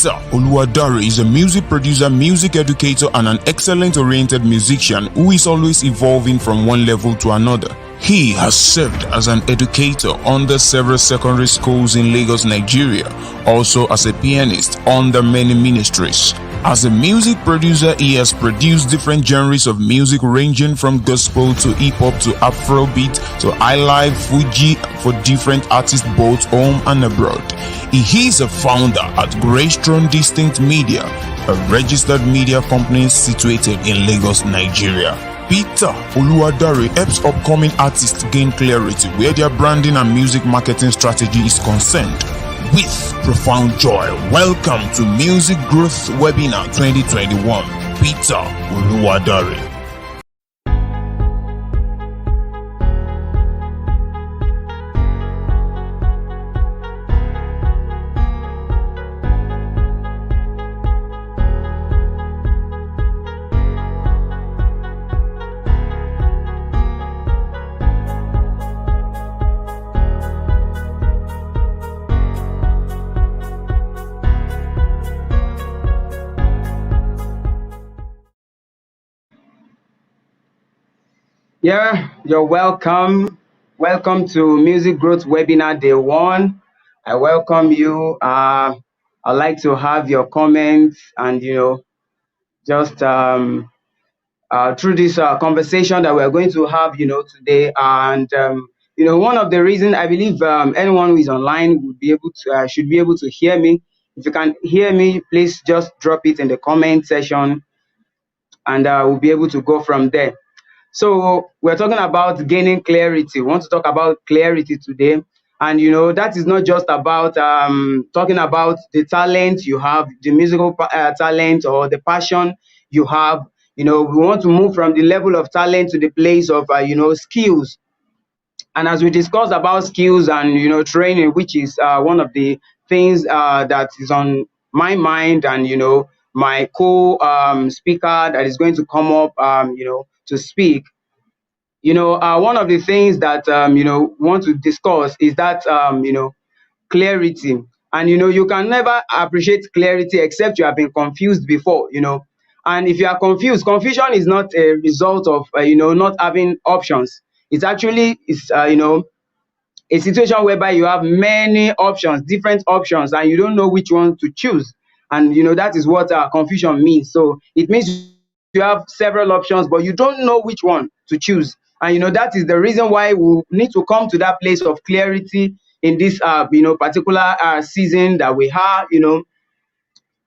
Peter Oluwadare is a music producer, music educator, and an excellent oriented musician who is always evolving from one level to another. He has served as an educator under several secondary schools in Lagos, Nigeria, also as a pianist under many ministries. As a music producer, he has produced different genres of music ranging from gospel to hip-hop to Afrobeat to highlife, Fuji for different artists both home and abroad. He is a founder at Greystone Distinct Media, a registered media company situated in Lagos, Nigeria. Peter Oluwadare helps upcoming artists gain clarity where their branding and music marketing strategy is concerned. With profound joy, welcome to Music Growth Webinar 2021, Peter Oluwadare. Yeah, you're welcome. Welcome to Music Growth Webinar Day 1. I welcome you. I'd like to have your comments and, just through this conversation that we're going to have, today. And, one of the reasons I believe anyone who is online would be able to, should be able to hear me. If you can hear me, please just drop it in the comment section and we'll be able to go from there. So we're talking about gaining clarity. We want to talk about clarity today. And, that is not just about talking about the talent you have, the musical talent or the passion you have. We want to move from the level of talent to the place of, skills. And as we discuss about skills and, training, which is one of the things that is on my mind and, my co-speaker that is going to come up, to speak. One of the things that, want to discuss is that, clarity. And, you can never appreciate clarity except you have been confused before, And if you are confused, confusion is not a result of, not having options. It's actually, a situation whereby you have many options, different options, and you don't know which one to choose. And, that is what confusion means. So it means you have several options, but you don't know which one to choose. And, that is the reason why we need to come to that place of clarity in this, particular season that we have,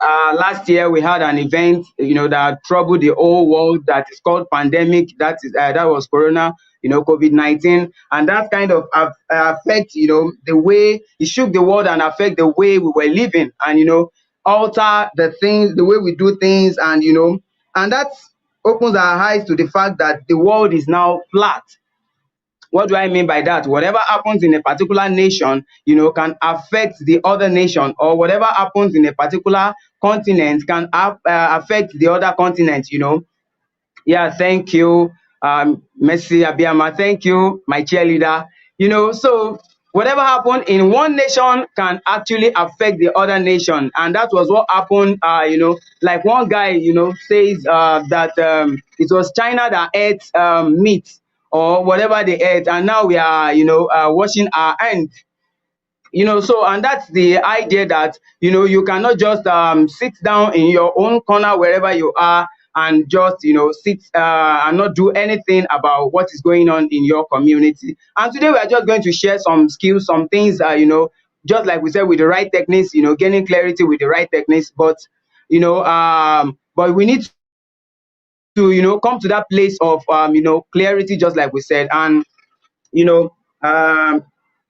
last year we had an event, that troubled the whole world that is called pandemic. That was Corona, COVID-19, and that kind of affect, the way it shook the world and affect the way we were living, and alter the things, the way we do things, and and that opens our eyes to the fact that the world is now flat. What do I mean by that? Whatever happens in a particular nation, can affect the other nation, or whatever happens in a particular continent can affect the other continent, Yeah, thank you, Messi Abiyama. Thank you, my cheerleader. So whatever happened in one nation can actually affect the other nation. And that was what happened, like one guy, says that it was China that ate meat or whatever they ate, and now we are, washing our hands. So, and that's the idea that, you cannot just sit down in your own corner wherever you are and just, sit and not do anything about what is going on in your community. And today we are just going to share some skills, some things, just like we said, with the right techniques, gaining clarity with the right techniques. But, but we need to, come to that place of, clarity, just like we said. And,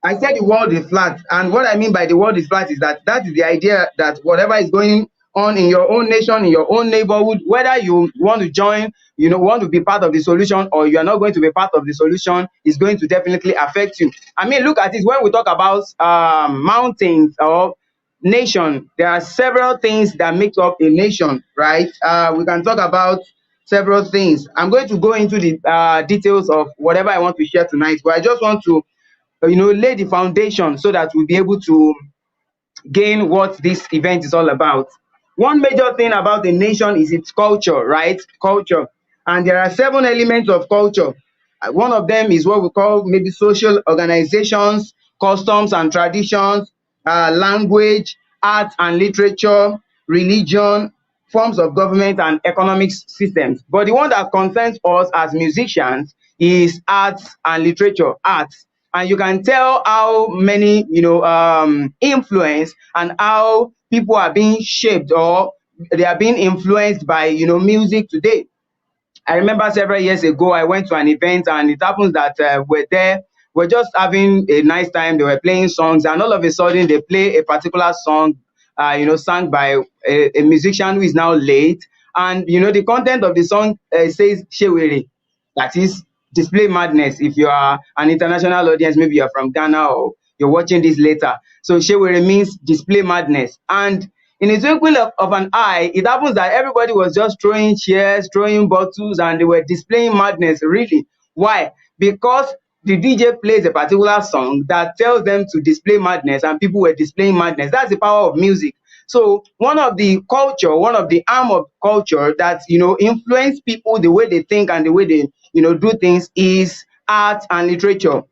I said the world is flat, and what I mean by the world is flat is that is the idea that whatever is going on in your own nation, in your own neighborhood, whether you want to join, want to be part of the solution, or you are not going to be part of the solution, is going to definitely affect you. I mean, look at it. When we talk about mountains or nation, there are several things that make up a nation, right? We can talk about several things. I'm going to go into the details of whatever I want to share tonight, but I just want to lay the foundation so that we'll be able to gain what this event is all about. One major thing about a nation is its culture, right? Culture. And there are 7 elements of culture. One of them is what we call maybe social organizations, customs and traditions, language, art and literature, religion, forms of government and economic systems. But the one that concerns us as musicians is arts and literature, arts. And you can tell how many influence and how people are being shaped or they are being influenced by music today. I remember several years ago, I went to an event and it happens that we're there, we're just having a nice time. They were playing songs, and all of a sudden, they play a particular song, sung by a musician who is now late. And the content of the song says Shewere, that is display madness. If you are an international audience, maybe you're from Ghana or you're watching this later. So Shewere means display madness. And in a twinkle of an eye, it happens that everybody was just throwing chairs, throwing bottles, and they were displaying madness. Really. Why? Because the DJ plays a particular song that tells them to display madness, and people were displaying madness. That's the power of music. So one of the culture, one of the arm of culture that influence people the way they think and the way they do things is art and literature,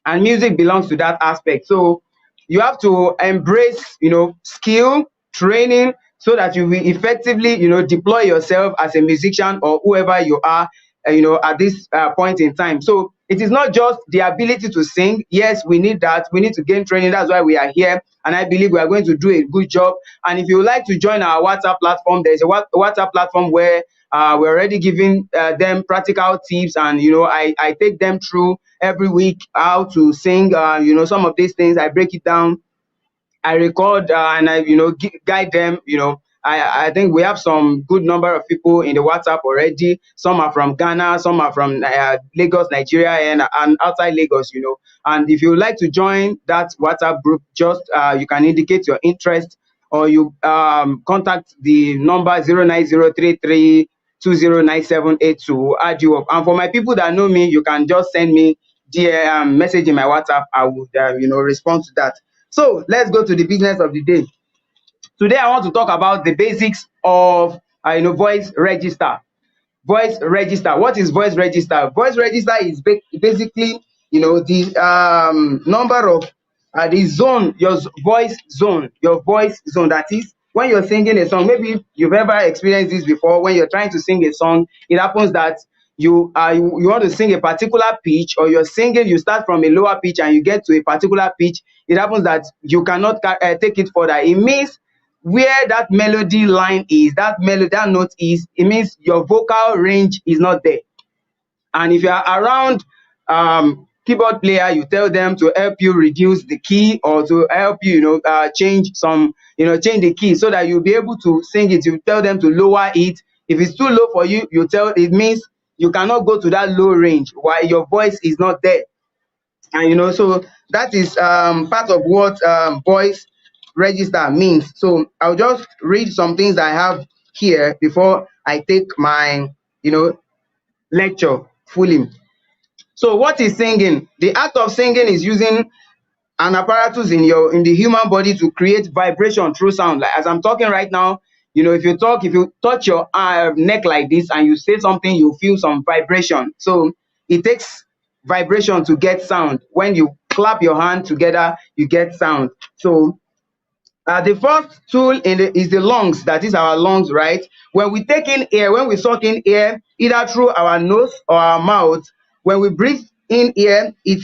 and music belongs to that aspect. So you have to embrace skill training so that you will effectively deploy yourself as a musician or whoever you are at this point in time. So it is not just the ability to sing. Yes, we need that. We need to gain training. That's why we are here, and I believe we are going to do a good job. And if you would like to join our WhatsApp platform, there's a WhatsApp platform where we're already giving them practical tips, and I take them through every week how to sing. Some of these things I break it down, I record, and I guide them. I think we have some good number of people in the WhatsApp already. Some are from Ghana, some are from Lagos, Nigeria, and outside Lagos. And if you would like to join that WhatsApp group, just you can indicate your interest, or you contact the number 09033209782. Add you up. And for my people that know me, you can just send me the message in my WhatsApp. I would respond to that. So let's go to the business of the day. Today I want to talk about the basics of voice register. Voice register. What is voice register? Voice register is basically the number of the zone, your voice zone. That is when you're singing a song. Maybe you've ever experienced this before. When you're trying to sing a song, it happens that you want to sing a particular pitch, or you're singing, you start from a lower pitch and you get to a particular pitch. It happens that you cannot take it further. It means where that melody line is, that note is, it means your vocal range is not there. And if you are around keyboard player, you tell them to help you reduce the key, or to help you change change the key so that you'll be able to sing it. You tell them to lower it. If it's too low for you, it means you cannot go to that low range while your voice is not there. And so that is part of what voice register means. So I'll just read some things I have here before I take my lecture fully. So what is singing? The act of singing is using an apparatus in the human body to create vibration through sound. Like as I'm talking right now, if you touch your neck like this and you say something, you feel some vibration. So it takes vibration to get sound. When you clap your hand together, you get sound. So the first tool is the lungs. That is our lungs, right? When we take in air, when we suck in air, either through our nose or our mouth, when we breathe in air, it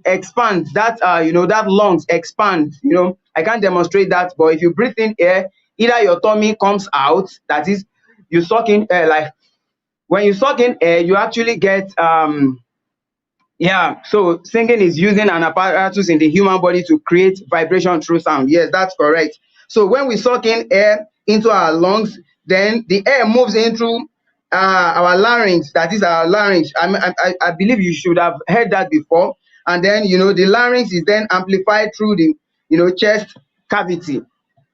expands. That that lungs expand. I can't demonstrate that, but if you breathe in air, either your tummy comes out. That is, you suck in air. Like when you suck in air, you actually get yeah, so singing is using an apparatus in the human body to create vibration through sound. Yes, that's correct. So when we suck in air into our lungs, then the air moves into our larynx. That is our larynx. I believe you should have heard that before. And then the larynx is then amplified through the chest cavity.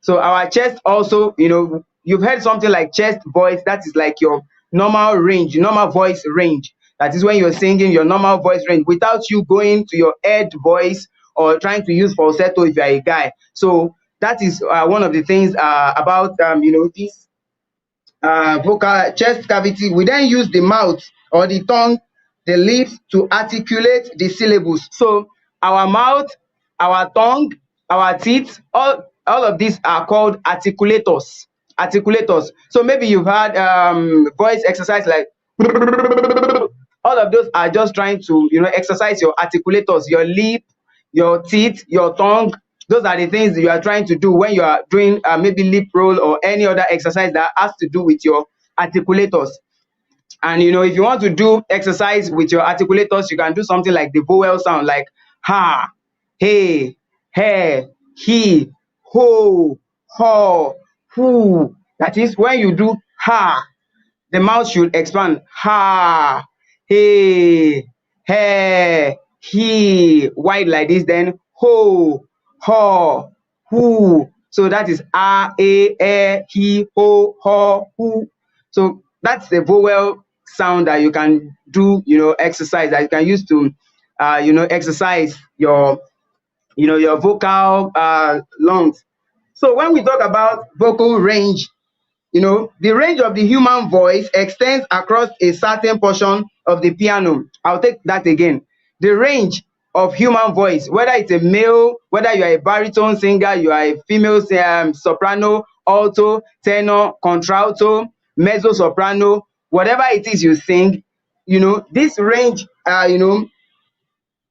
So our chest also, you've heard something like chest voice. That is like your normal range, normal voice range. That is when you're singing your normal voice range without you going to your head voice or trying to use falsetto if you're a guy. So that is one of the things about this vocal chest cavity. We then use the mouth or the tongue, the lips to articulate the syllables. So our mouth, our tongue, our teeth, all of these are called articulators. Articulators. So maybe you've had voice exercise like all of those are just trying to exercise your articulators, your lip, your teeth, your tongue. Those are the things you are trying to do when you are doing maybe lip roll or any other exercise that has to do with your articulators. And if you want to do exercise with your articulators, you can do something like the vowel sound, like ha, hey, he, he, ho, ho, who. That is when you do ha, the mouth should expand. Ha, hey, he, wide like this. Then ho, ho, who. So that is he, ho, who. So that's the vowel sound that you can do, exercise that you can use to, exercise your, your vocal lungs. So when we talk about vocal range, the range of the human voice extends across a certain portion of the piano. I'll take that again. The range of human voice, whether it's a male, whether you are a baritone singer, you are a female soprano, alto, tenor, contralto, mezzo soprano, whatever it is you sing, this range,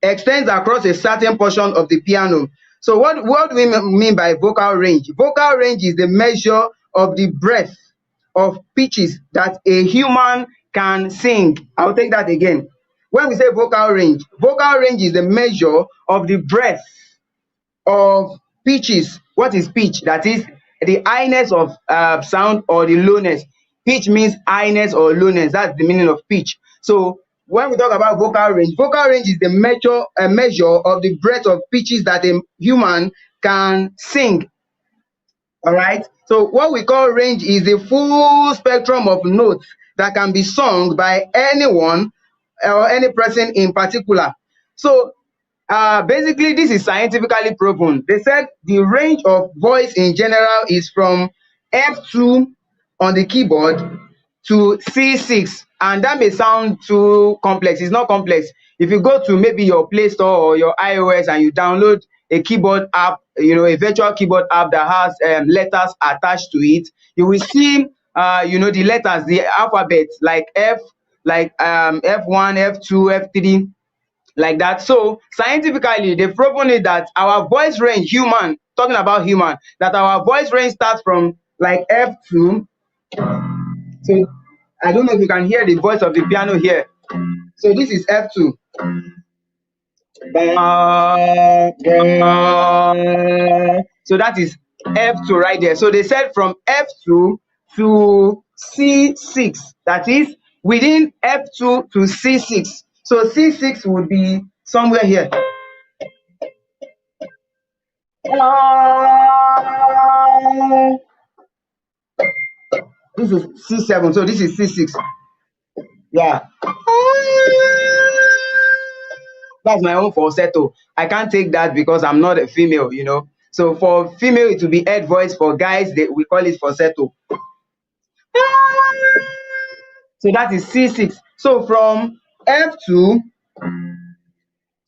extends across a certain portion of the piano. So what do we mean by vocal range? Vocal range is the measure of the breadth of pitches that a human can sing. I'll take that again. When we say vocal range is the measure of the breadth of pitches. What is pitch? That is the highness of sound or the lowness. Pitch means highness or lowness. That's the meaning of pitch. So when we talk about vocal range is the measure of the breadth of pitches that a human can sing. All right. So what we call range is the full spectrum of notes that can be sung by anyone or any person in particular. So basically, this is scientifically proven. They said the range of voice in general is from F2 on the keyboard to C6, and that may sound too complex. It's not complex. If you go to maybe your Play Store or your iOS and you download a keyboard app, a virtual keyboard app that has letters attached to it, you will see the letters, the alphabet, like F, like F1, F2, F3, like that. So scientifically, they've proven it that our voice range, talking about human, that our voice range starts from like F2. So I don't know if you can hear the voice of the piano here. So this is F2. So that is F2 right there. So they said from F2 to C6, that is within F2 to C6. So C6 would be somewhere here. This is C7, so this is C6. Yeah. That's my own falsetto. I can't take that because I'm not a female, So for female, it will be head voice. For guys, we call it falsetto. So that is C6. So from F2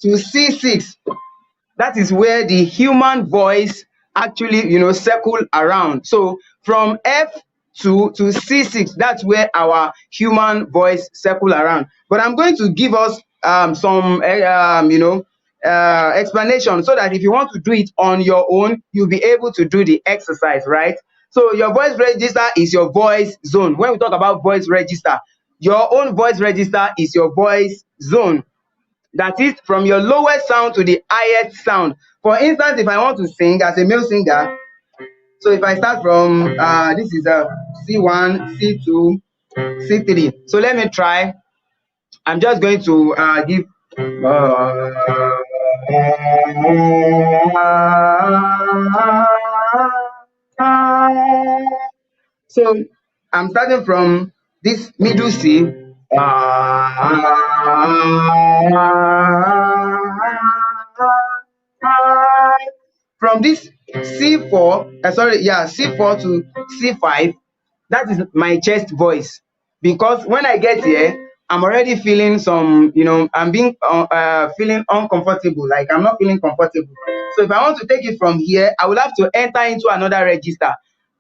to C6, that is where the human voice actually, circle around. So from F2 to C6, that's where our human voice circle around. But I'm going to give us some, explanation so that if you want to do it on your own, you'll be able to do the exercise, right? So your voice register is your voice zone. When we talk about voice register, your own voice register is your voice zone. That is from your lowest sound to the highest sound. For instance, if I want to sing as a male singer, so if I start from this is a C1, C2, C3. So let me try. I'm just going to give. So I'm starting from this middle C. From this C4, C4 to C5, that is my chest voice. Because when I get here, I'm already feeling some, I'm being feeling uncomfortable, like I'm not feeling comfortable. So if I want to take it from here, I will have to enter into another register,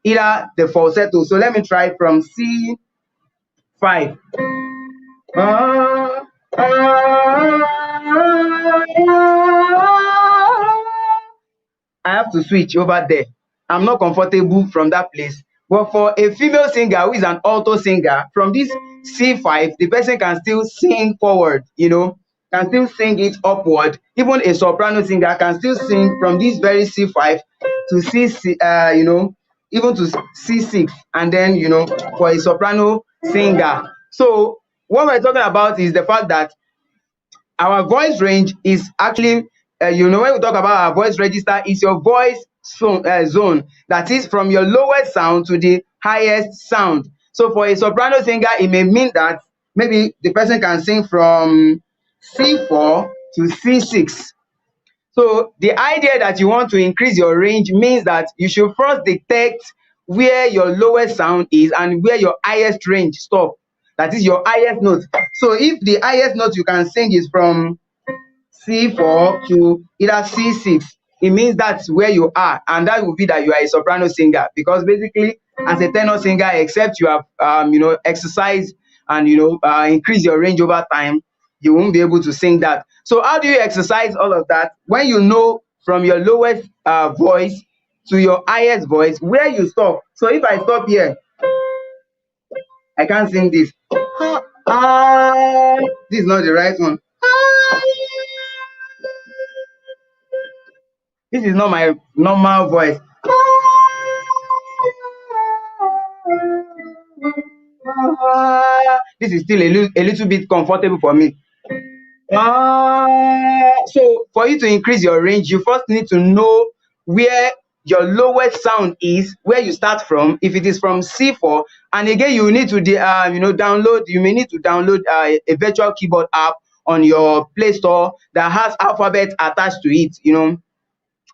either the falsetto. So let me try from C5. I have to switch over there. I'm not comfortable from that place. But for a female singer who is an alto singer, from this C5, the person can still sing forward, can still sing it upward. Even a soprano singer can still sing from this very C5 to even to C6, and then, for a soprano singer. So what we're talking about is the fact that our voice range is actually, when we talk about our voice register, is your voice zone, that is from your lowest sound to the highest sound. So for a soprano singer, it may mean that maybe the person can sing from C4 to C6. So the idea that you want to increase your range means that you should first detect where your lowest sound is and where your highest range stop. That is your highest note. So if the highest note you can sing is from C4 to either C6, it means that's where you are, and that will be that you are a soprano singer. Because basically, as a tenor singer, except you have exercised and increase your range over time, you won't be able to sing that. So how do you exercise all of that? When you know from your lowest voice to your highest voice where you stop. So if I stop here, I can't sing this. This is not the right one. This is not my normal voice. This is still a little bit comfortable for me. So for you to increase your range, you first need to know where your lowest sound is, where you start from. If it is from C4, and again you need to download. You may need to download a virtual keyboard app on your Play Store that has alphabet attached to it.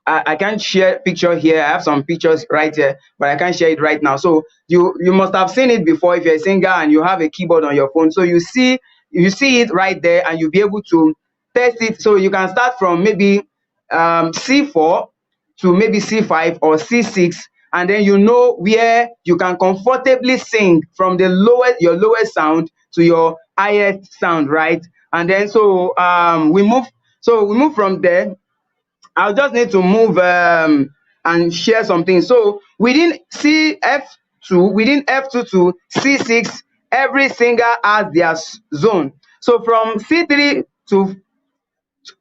I can't share picture here. I have some pictures right here, but I can't share it right now. So you must have seen it before if you're a singer and you have a keyboard on your phone. So you see it right there, and you'll be able to test it. So you can start from maybe C4 to maybe C5 or C6, and then you know where you can comfortably sing from your lowest sound to your highest sound, right? And then we move from there. I'll just need to move and share something. So within F2 to C6, every singer has their zone. So from C3 to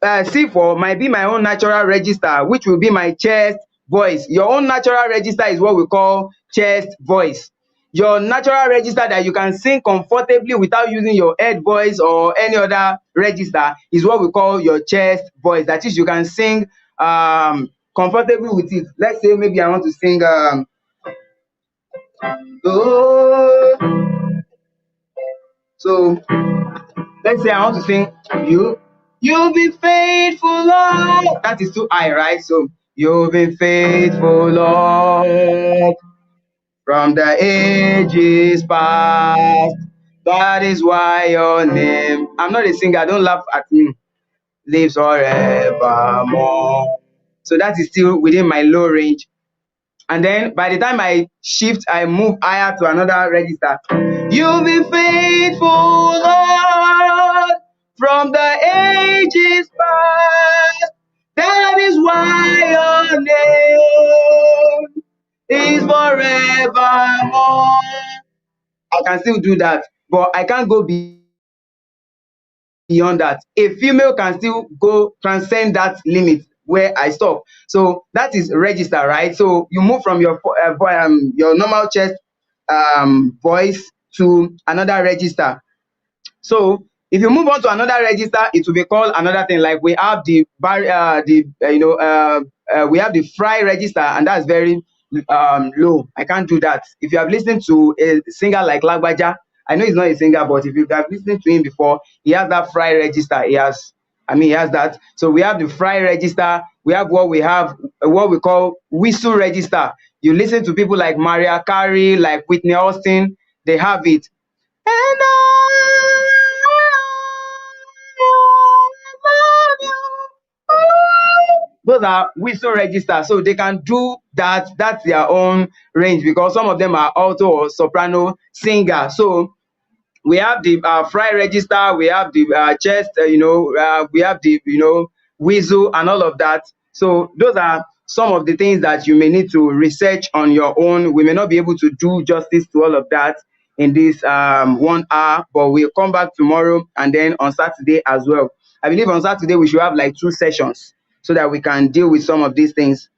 C4 might be my own natural register, which will be my chest voice. Your own natural register is what we call chest voice. Your natural register that you can sing comfortably without using your head voice or any other register is what we call your chest voice. That is, you can sing comfortably with it. Let's say maybe I want to sing oh, so let's say I want to sing you've been faithful, Lord. That is too high, right? So you've been faithful, Lord, from the ages past. That is why your name, I'm not a singer, don't laugh at me, lives forevermore. So that is still within my low range. And then by the time I move higher to another register. You've been faithful, Lord, from the ages past. That is why your name is forevermore. I can still do that, but I can't go beyond that. A female can still go transcend that limit where I stop. So that is register, right? So you move from your normal chest voice to another register. So if you move on to another register, it will be called another thing. Like we have we have the fry register, and that's very low. I can't do that. If you have listened to a singer like Lagbaja, I know he's not a singer, but if you have listened to him before, he has that fry register. He has I mean, he has that. So we have the fry register. We have what we call whistle register. You listen to people like Mariah Carey, like Whitney Austin. They have it. And those are whistle register, so they can do that. That's their own range because some of them are alto or soprano singer. So we have the fry register, we have the chest, we have the whistle and all of that. So those are some of the things that you may need to research on your own. We may not be able to do justice to all of that in this 1 hour, but we'll come back tomorrow and then on Saturday as well. I believe on Saturday we should have like 2 sessions so that we can deal with some of these things.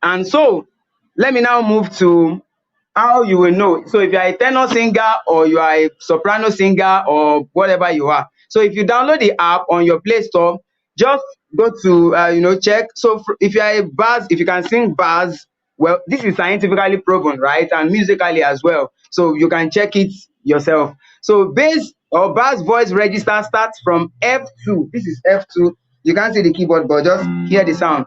And so let me now move to how you will know. So if you are a tenor singer or you are a soprano singer or whatever you are. So if you download the app on your Play Store, just go to check. So if you are a bass, if you can sing bass, well, this is scientifically proven, right? And musically as well. So you can check it yourself. So bass or bass voice register starts from F2. This is F2. You can't see the keyboard, but just hear the sound.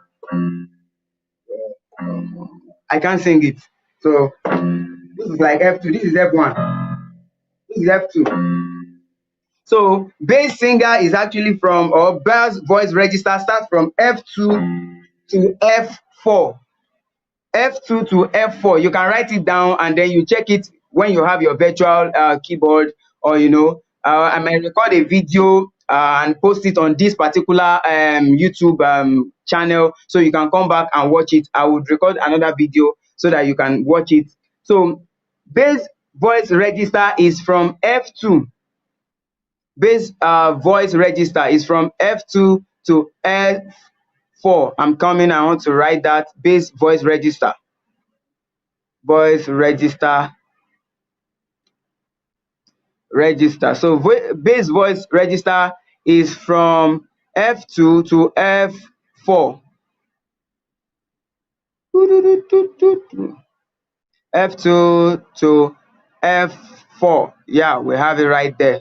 I can't sing it. So this is like F2. This is F1. This is F2. So bass singer is actually from, or bass voice register starts from F2 to F4. F2 to F4. You can write it down and then you check it when you have your virtual keyboard, or I might record a video and post it on this particular YouTube channel, so you can come back and watch it. I would record another video so that you can watch it. So bass voice register is from F2. Bass voice register is from F2 to F4. I'm coming. I want to write that. Bass voice register. Voice register. Register. So bass voice register is from F2 to F4. F2 to F4. Yeah, we have it right there.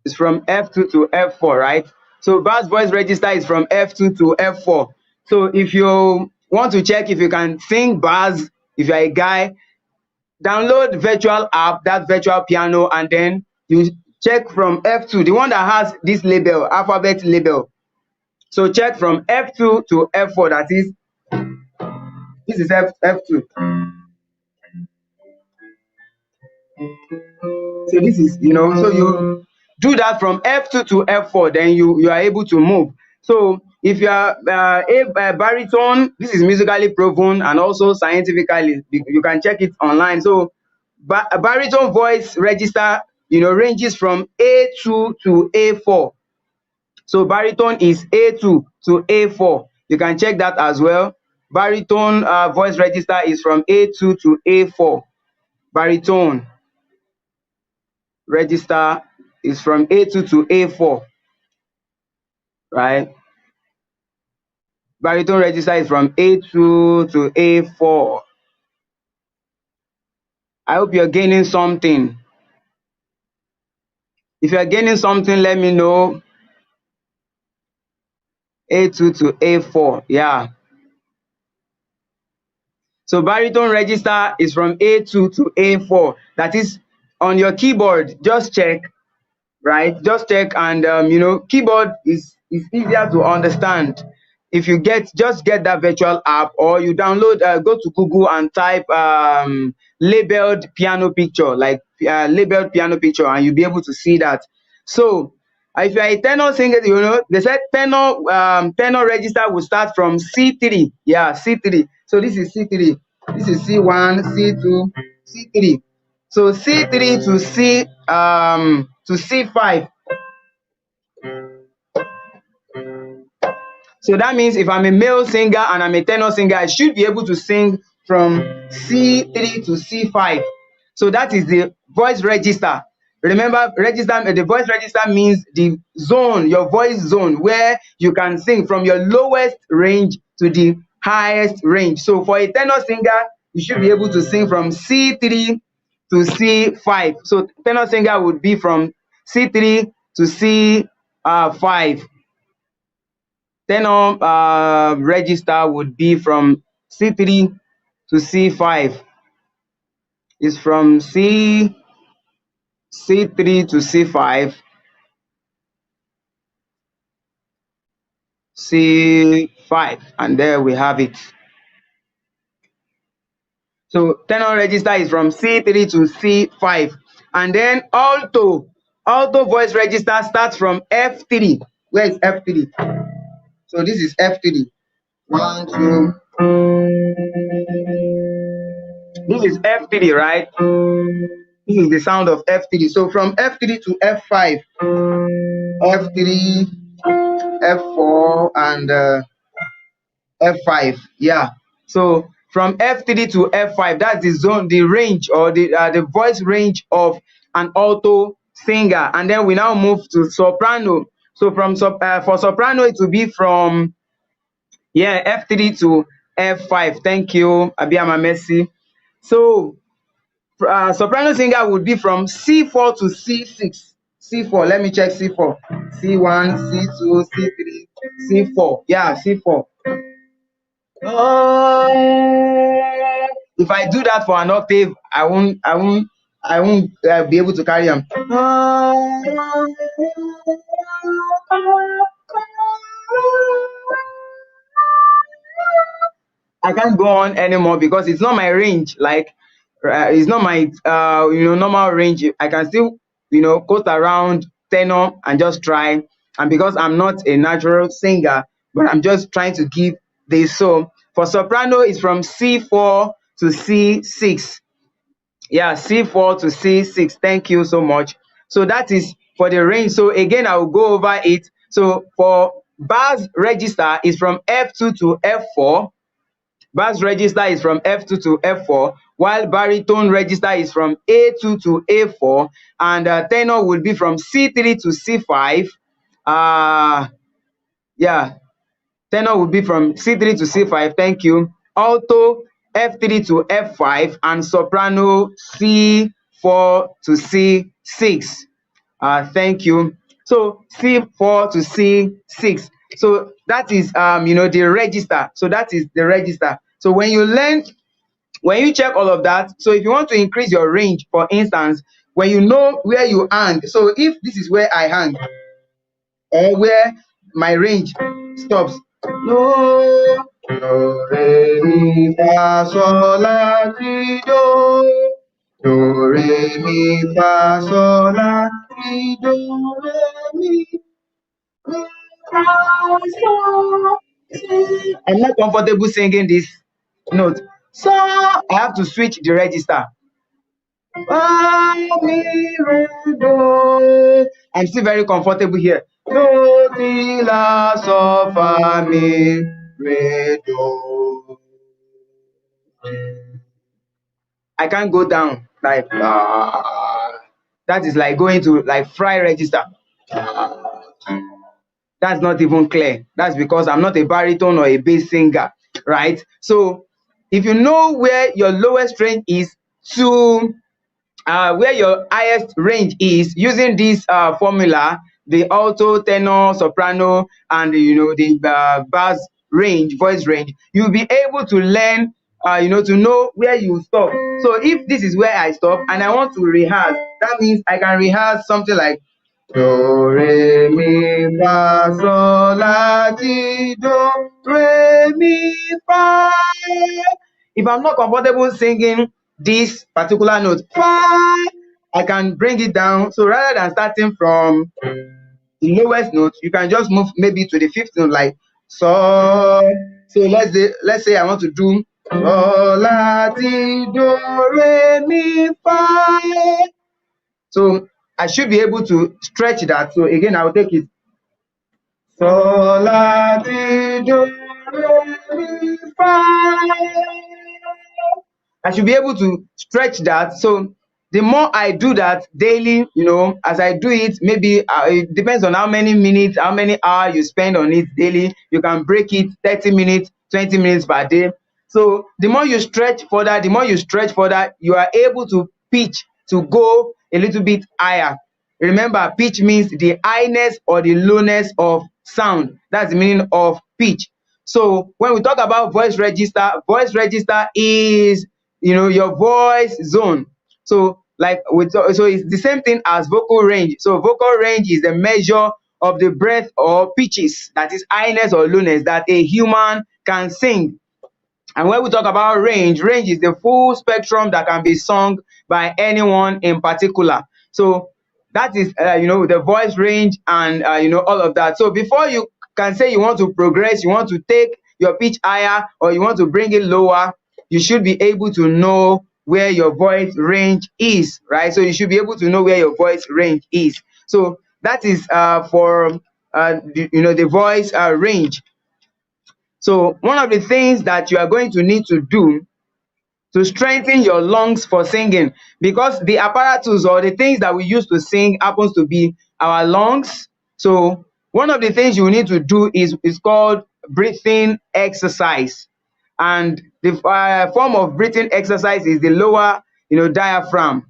It's from F2 to F4, right? So bass voice register is from F2 to F4. So if you want to check if you can sing bass, if you're a guy, download virtual app, that virtual piano, and then you check from F2, the one that has this label, alphabet label. So check from F2 to F4, that is, this is F2. So this is, so you do that from F2 to F4, then you are able to move. So if you are a baritone, this is musically proven and also scientifically, you can check it online. So a baritone voice register, ranges from A2 to A4. So baritone is A2 to A4. You can check that as well. Baritone voice register is from A2 to A4. Baritone register is from A2 to A4, right? Baritone register is from A2 to A4. I hope you're gaining something. If you're gaining something, let me know. A2 to A4, yeah. So baritone register is from A2 to A4. That is on your keyboard. Just check, right? Just check, and keyboard is easier to understand. If you just get that virtual app, or you download, go to Google and type labeled piano picture, like labeled piano picture, and you'll be able to see that. So if you're a tenor singer, they said tenor register will start from C3. Yeah, C3. So this is C3. This is C1, C2, C3. So C3 to C5. So that means if I'm a male singer and I'm a tenor singer, I should be able to sing from C3 to C5. So that is the voice register. Remember, the voice register means the zone, your voice zone, where you can sing from your lowest range to the highest range. So for a tenor singer, you should be able to sing from C3 to C5. So tenor singer would be from C3 to C5. Tenor register would be from C3 to C5. It's from C3 to C5. C5, and there we have it. So tenor register is from C3 to C5, and then alto voice register starts from F3. Where is F3? So this is F3. 1, 2. This is F3, right? This is the sound of F3. So from F3 to F5, F3, F4, and F5. Yeah. So from F3 to F5, that's the zone, the range, or the voice range of an alto singer. And then we now move to soprano. So from for soprano, it will be from F3 to F5. Thank you, Abiyama Messi. So soprano singer would be from C4 to C6. C4, let me check C4. C1, C2, C3, C4. Yeah, C4. If I do that for an octave, I won't be able to carry on. I can't go on anymore because it's not my range. Like it's not my normal range. I can still coast around tenor and just try. And because I'm not a natural singer, but I'm just trying to give this. So for soprano, it's from C4 to C6. Yeah, C4 to C6. Thank you so much. So that is for the range. So again, I will go over it. So for bass register is from F2 to F4. Bass register is from F2 to F4, while baritone register is from A2 to A4, and tenor will be from C3 to C5. Tenor will be from C3 to C5. Thank you. Alto F3 to F5, and soprano C4 to C6. Thank you. So C4 to C6. So that is the register. So that is the register. So when you check all of that, so if you want to increase your range, for instance, when you know where you hang, so if this is where I hang, or where my range stops, do, re, mi, fa, sol, la, si, do, re, mi, fa, sol, la, si, do, re, mi, I'm not comfortable singing this note, so I have to switch the register. I'm still very comfortable here. Do, ti, la, so, fa, mi, re, do. I can't go down like that is like going to like fry register. That's not even clear. That's because I'm not a baritone or a bass singer, right? So if you know where your lowest range is to where your highest range is, using this formula, the alto, tenor, soprano, and the bass range, voice range, you'll be able to learn to know where you stop. So if this is where I stop and I want to rehearse, that means I can rehearse something like do, re, mi, fa, sol, la, ti, do, re, mi, fa. If I'm not comfortable singing this particular note, fa, I can bring it down. So rather than starting from the lowest note, you can just move maybe to the fifth note, like so. So let's say I want to do sol, la, ti, do, re, mi, fa. So I should be able to stretch that. So again, I'll take it. Sol, la, ti, do, re, mi, fa. I should be able to stretch that. So the more I do that daily, as I do it, maybe it depends on how many minutes, how many hours you spend on it daily. You can break it 30 minutes, 20 minutes per day. So the more you stretch further, you are able to pitch to go a little bit higher. Remember, pitch means the highness or the lowness of sound. That's the meaning of pitch. So when we talk about voice register is, your voice zone. So so it's the same thing as vocal range. So vocal range is the measure of the breath or pitches, that is highness or lowness, that a human can sing. And when we talk about range, range is the full spectrum that can be sung by anyone in particular. So that is, the voice range and, all of that. So before you can say you want to progress, you want to take your pitch higher or you want to bring it lower, you should be able to know where your voice range is, right? So you should be able to know where your voice range is. So that is for, the voice range. So one of the things that you are going to need to do to strengthen your lungs for singing, because the apparatus or the things that we use to sing happens to be our lungs. So one of the things you need to do is called breathing exercise. And the form of breathing exercise is the lower, diaphragm.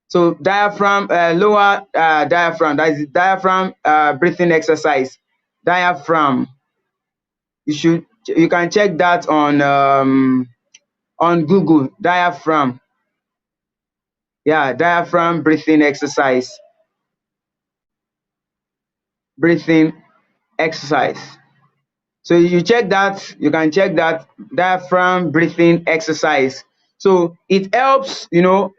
So diaphragm, lower diaphragm, that is diaphragm breathing exercise. Diaphragm. You can check that on Google. Diaphragm. Yeah, diaphragm breathing exercise. Breathing exercise. So you check that, you can check that diaphragm breathing exercise. So it helps,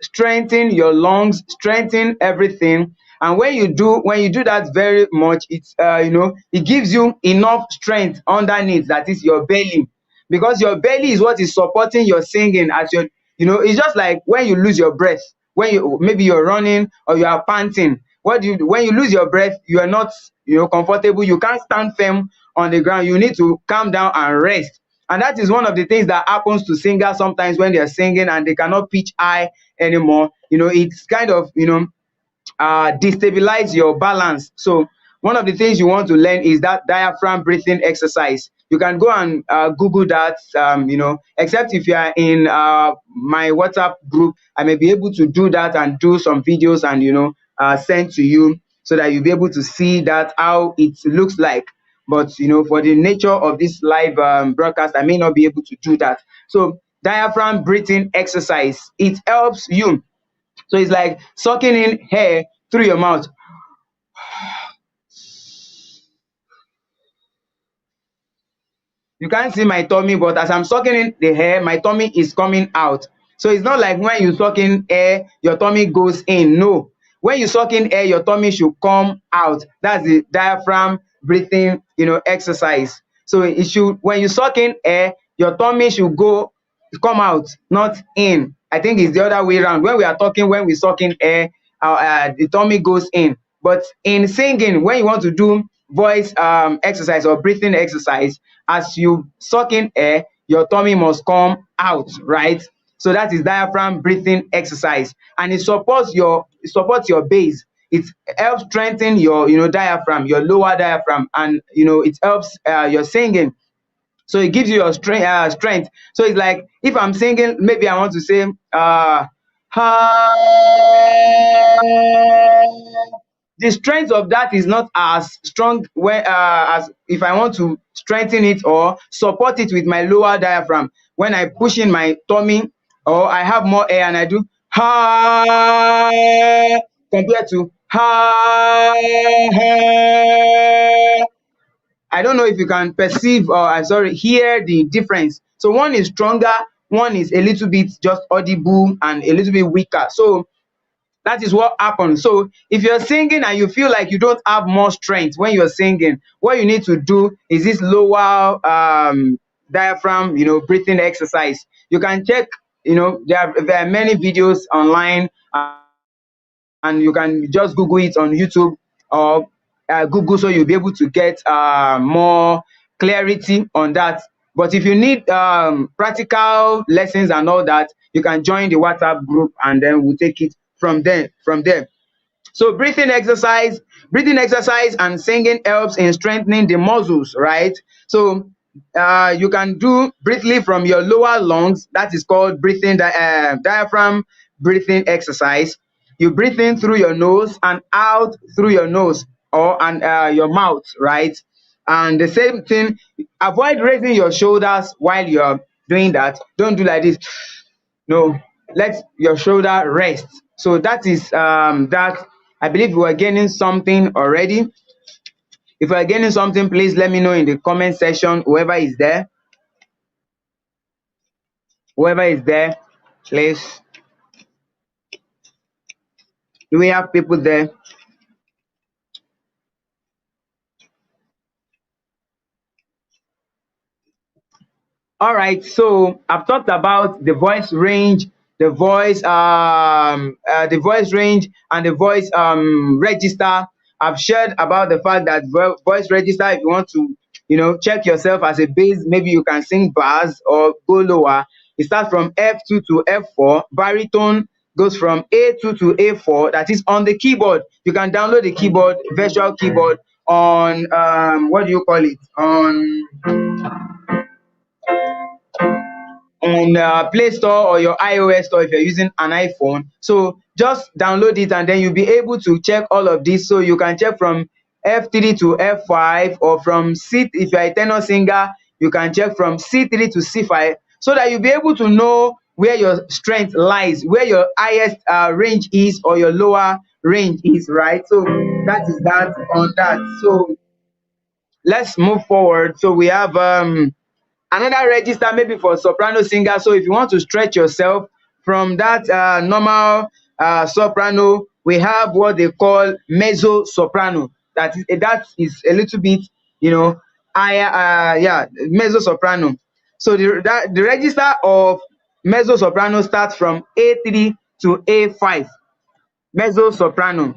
strengthen your lungs, strengthen everything. And when you do that very much, it's it gives you enough strength underneath, that is your belly, because your belly is what is supporting your singing. As your it's just like when you lose your breath, when maybe you're running or you are panting. What do you do when you lose your breath? You are not comfortable, you can't stand firm on the ground, you need to calm down and rest. And that is one of the things that happens to singers sometimes when they are singing and they cannot pitch high anymore. It's kind of destabilize your balance. So one of the things you want to learn is that diaphragm breathing exercise. You can go and Google that, except if you are in my WhatsApp group, I may be able to do that and do some videos and send to you so that you'll be able to see that how it looks like. But for the nature of this live broadcast, I may not be able to do that. So diaphragm breathing exercise, it helps you. So it's like sucking in air through your mouth. You can't see my tummy, but as I'm sucking in the air, my tummy is coming out. So it's not like when you suck in air, your tummy goes in. No. When you suck in air, your tummy should come out. That's the diaphragm breathing, exercise. So it should, when you suck in air, your tummy should come out, not in. I think it's the other way around. When we are talking, when we suck in air, the tummy goes in. But in singing, when you want to do voice exercise or breathing exercise, as you suck in air, your tummy must come out, right? So that is diaphragm breathing exercise, and it supports your base. It helps strengthen your diaphragm, your lower diaphragm, and it helps your singing. So it gives you your strength. So it's like if I'm singing, maybe I want to say ha. The strength of that is not as strong as if I want to strengthen it or support it with my lower diaphragm. When I push in my tummy or I have more air and I do ha compared to ha. I don't know if you can perceive or hear the difference. So one is stronger, one is a little bit just audible and a little bit weaker. So that is what happens. So if you're singing and you feel like you don't have more strength when you're singing, what you need to do is this lower diaphragm, breathing exercise. You can check, there are many videos online, and you can just Google it on YouTube or Google, so you'll be able to get more clarity on that. But if you need practical lessons and all that, you can join the WhatsApp group and then we'll take it from there. So breathing exercise and singing helps in strengthening the muscles, right? So you can do briefly from your lower lungs. That is called breathing diaphragm breathing exercise. You breathe in through your nose and out through your nose or and your mouth, right? And the same thing, avoid raising your shoulders while you're doing that. Don't do like this. No, let your shoulder rest. So that is that. I believe we are gaining something already. If you are gaining something, please let me know in the comment section. Whoever is there, please. Do we have people there? All right, so I've talked about the voice range, the voice range and the voice register. I've shared about the fact that voice register, if you want to, check yourself as a bass, maybe you can sing bars or go lower. It starts from F2 to F4. Baritone goes from A2 to A4. That is on the keyboard. You can download the keyboard, virtual keyboard on what do you call it? On Play Store or your iOS store if you're using an iPhone. So just download it and then you'll be able to check all of this. So you can check from F3 to F5 or from C. If you're a tenor singer, you can check from C3 to C5 so that you'll be able to know where your strength lies, where your highest range is or your lower range is, right? So that is that on that. So let's move forward. So we have another register maybe for soprano singer. So if you want to stretch yourself from that normal soprano, we have what they call mezzo soprano. That is a little bit, higher. Yeah, mezzo soprano. So the register of mezzo soprano starts from A3 to A5. Mezzo soprano.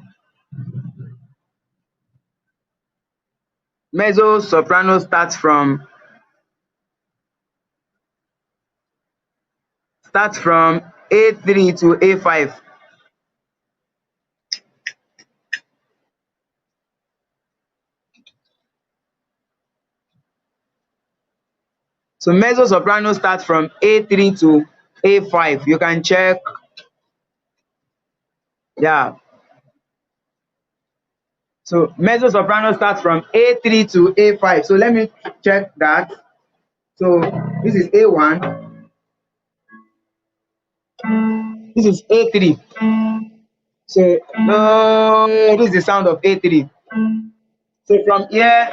Mezzo soprano starts from A3 to A5. So mezzo soprano starts from A3 to A5. You can check. Yeah. So mezzo soprano starts from A3 to A5. So let me check that. So this is A1. This is A3. So no, this is the sound of A3. So from here,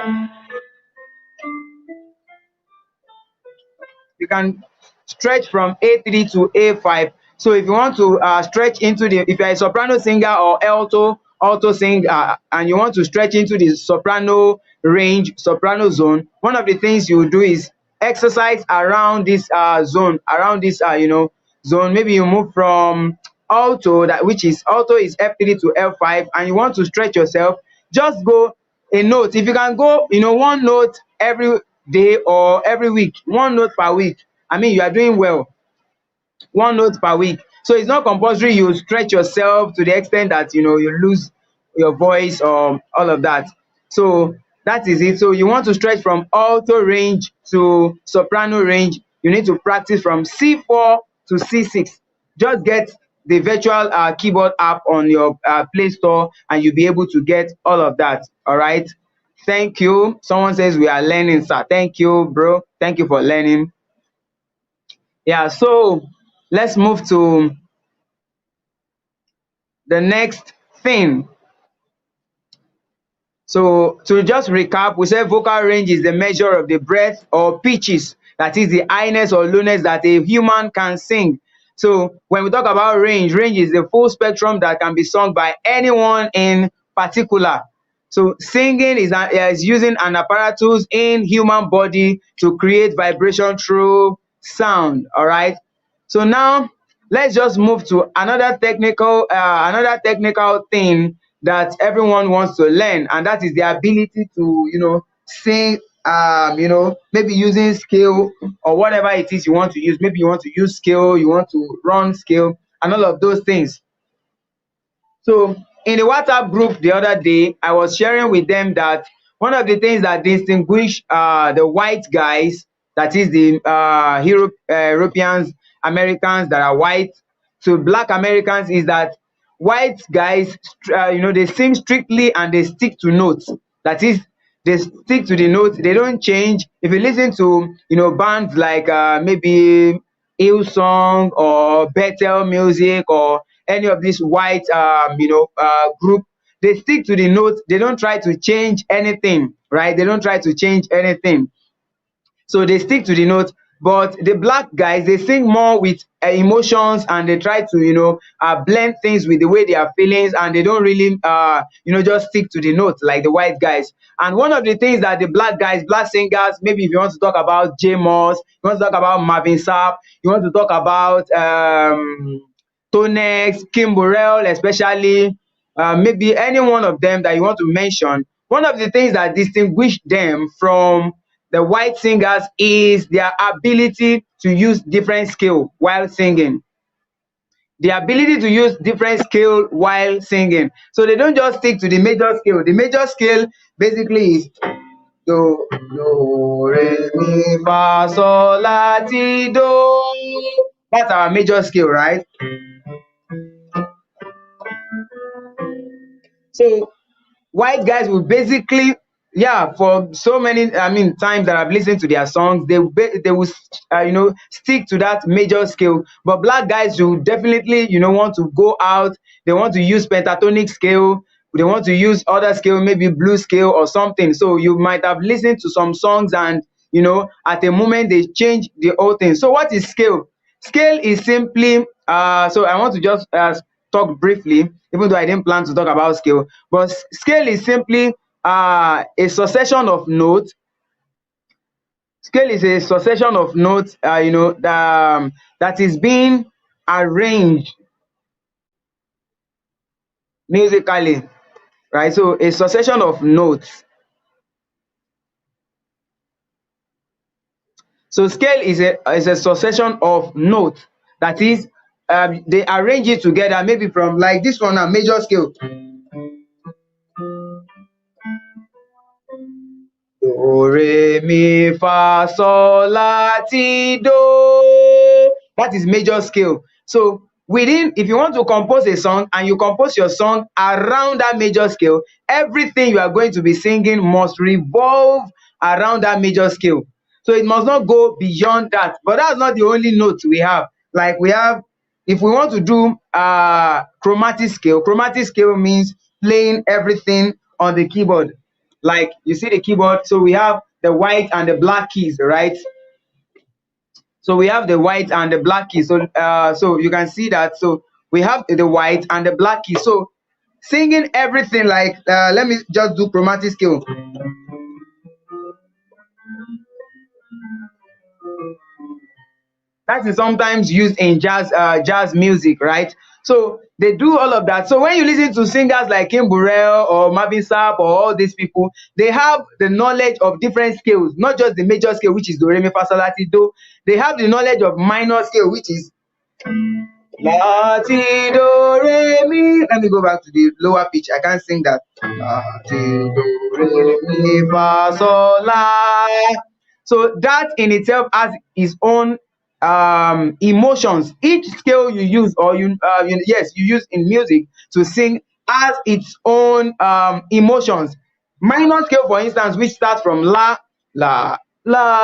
you can stretch from A3 to A5. So if you want to stretch into if you're a soprano singer or alto singer, and you want to stretch into the soprano range, soprano zone, one of the things you do is exercise around this zone, zone. Maybe you move from alto, which is alto is F3 to F5, and you want to stretch yourself, just go a note. If you can go, one note every day or every week, one note per week, I mean, you are doing well. One note per week. So it's not compulsory you stretch yourself to the extent that you lose your voice or all of that. So that is it. So you want to stretch from alto range to soprano range, you need to practice from C4 to C6. Just get the virtual keyboard app on your Play Store and you'll be able to get all of that. All right. Thank you. Someone says we are learning, sir. Thank you, bro. Thank you for learning. Yeah, so let's move to the next thing. So to just recap, we said vocal range is the measure of the breadth or pitches, that is the highness or lowness that a human can sing. So when we talk about range is the full spectrum that can be sung by anyone in particular. So singing is using an apparatus in human body to create vibration through sound. All right. So now let's just move to another technical thing that everyone wants to learn, and that is the ability to sing, maybe using scale or whatever it is you want to use. Maybe you want to use scale, you want to run scale and all of those things. So in the WhatsApp group the other day, I was sharing with them that one of the things that distinguish the white guys, that is the Europeans, Americans that are white, to black Americans is that white guys, they sing strictly and they stick to notes. That is, they stick to the notes. They don't change. If you listen to bands like maybe Hillsong or Bethel Music or any of these white group, they stick to the notes. They don't try to change anything, right? They don't try to change anything. So they stick to the note. But the black guys, they sing more with emotions, and they try to blend things with the way they are feelings, and they don't really just stick to the note like the white guys. And one of the things that the black guys, black singers, maybe if you want to talk about J Moss, you want to talk about Marvin Sapp, you want to talk about Tonex, Kim Burrell, especially, maybe any one of them that you want to mention, one of the things that distinguish them from the white singers is their ability to use different scale while singing. The ability to use different scale while singing. So they don't just stick to the major scale. The major scale basically is do, re, mi, fa, sol, la, ti, do. That's our major scale, right? So white guys will basically, yeah, for so many, times that I've listened to their songs, they will stick to that major scale. But black guys will definitely want to go out. They want to use pentatonic scale. They want to use other scale, maybe blues scale or something. So you might have listened to some songs, and at a moment they change the whole thing. So what is scale? Scale is simply so I want to just talk briefly, even though I didn't plan to talk about scale. But scale is simply a succession of notes. Scale is a succession of notes, that is being arranged musically, right? So a succession of notes. So scale is a succession of notes, that is, they arrange it together, maybe from like this one, a major scale. Do, re, mi, fa, sol, la, ti, do. That is major scale. So if you want to compose a song and you compose your song around that major scale, everything you are going to be singing must revolve around that major scale. So it must not go beyond that. But that's not the only note we have. Like we have, if we want to do chromatic scale means playing everything on the keyboard. Like you see the keyboard, so we have the white and the black keys, right? So we have the white and the black keys. So you can see that. So we have the white and the black keys. So singing everything, like let me just do chromatic scale. That is sometimes used in jazz music, right? So they do all of that. So when you listen to singers like Kim Burrell or Marvin Sapp or all these people, they have the knowledge of different scales, not just the major scale, which is do, re, mi, fa, sol, la, ti, do. They have the knowledge of minor scale, which is la, ti, do, re, mi. Let me go back to the lower pitch. I can't sing that. La, ti, do, re, mi, fa, sol, la. So that in itself has its own emotions. Each scale you use, or you use in music to sing, has its own emotions. Minor scale, for instance, which starts from la, la,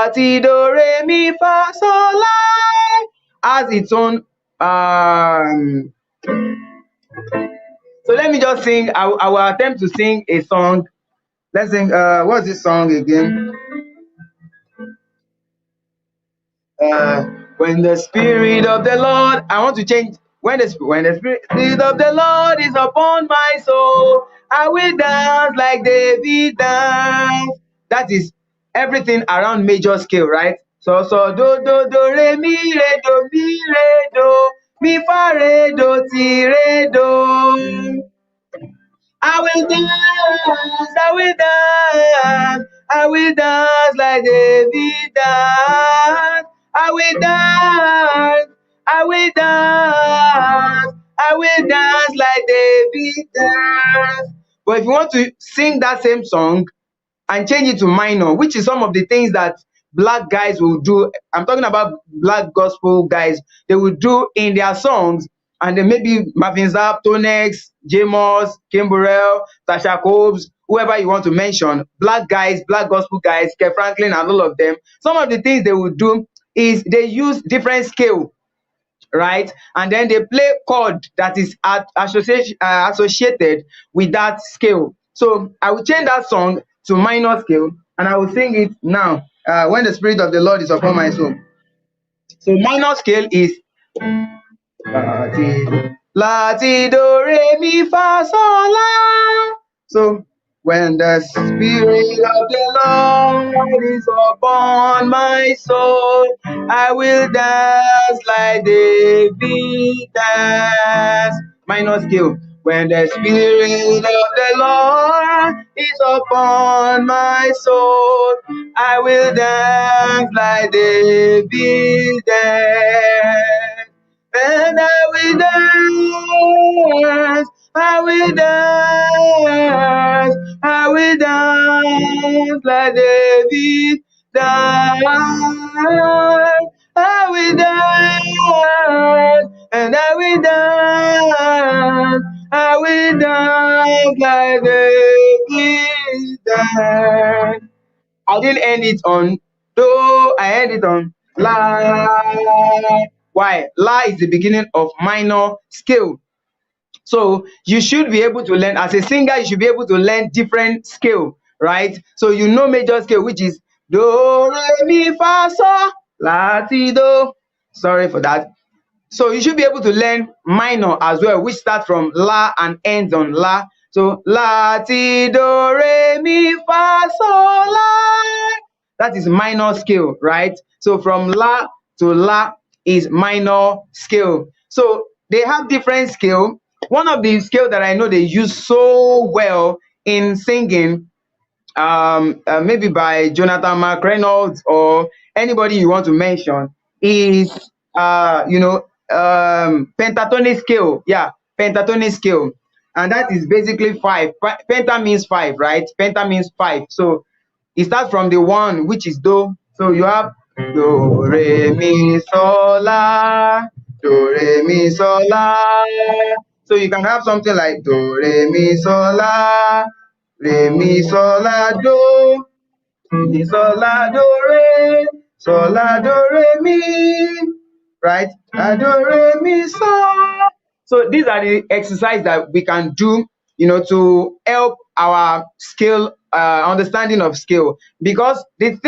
ti, do, re, mi, fa, sol, la, has its own so let me just sing. I will attempt to sing a song. Let's sing what's this song again? When the Spirit of the Lord, I want to change. When the Spirit of the Lord is upon my soul, I will dance like David danced. That is everything around major scale, right? So do re mi do mi fa re do ti re do. I will dance, I will dance, I will dance like David dance. I will dance, I will dance, I will dance like David dance. But if you want to sing that same song and change it to minor, which is some of the things that black guys will do, I'm talking about black gospel guys, they will do in their songs. and then maybe Marvin Zapp, Tonex, J Moss, Kim Burrell, Tasha Cobbs, whoever you want to mention, black guys, black gospel guys, Kev Franklin, and all of them. Some of the things they would do is they use different scale, right? And then they play chord that is associated with that scale. So I will change that song to minor scale and I will sing it now. When the Spirit of the Lord is upon my soul. So minor scale is La ti do re mi fa sol la. So when the Spirit of the Lord is upon my soul, I will dance like David dance. Minor scale. When the Spirit of the Lord is upon my soul, I will dance like David dance. And I will dance, I will dance, I will dance like David dance. I will dance, and I will dance, I will dance like David dance. I didn't end it on do, I end it on la. Why? La is the beginning of minor scale. So you should be able to learn, as a singer, you should be able to learn different scale, right? So you know major scale, which is do, re, mi, fa, sol, la, ti, do. Sorry for that. So you should be able to learn minor as well, which starts from la and ends on la. So la, ti, do, re, mi, fa, sol, la. That is minor scale, right? So from la to la is minor scale. So they have different scale. One of the scale that I know they use so well in singing, maybe by Jonathan McReynolds or anybody you want to mention, is pentatonic scale. Yeah, pentatonic scale, and that is basically five. Penta means five, right? Penta means five. So it starts from the one, which is do. So you have do, re, mi, sol, la, do, re, mi, sol, la. So you can have something like do, re, mi, sol, la, re, mi, sol, la, do, mi, sol, la, do, re, sol, la, do, re, mi, right? La, do, re, mi, sol. So these are the exercises that we can do, to help our skill, understanding of skill. Because the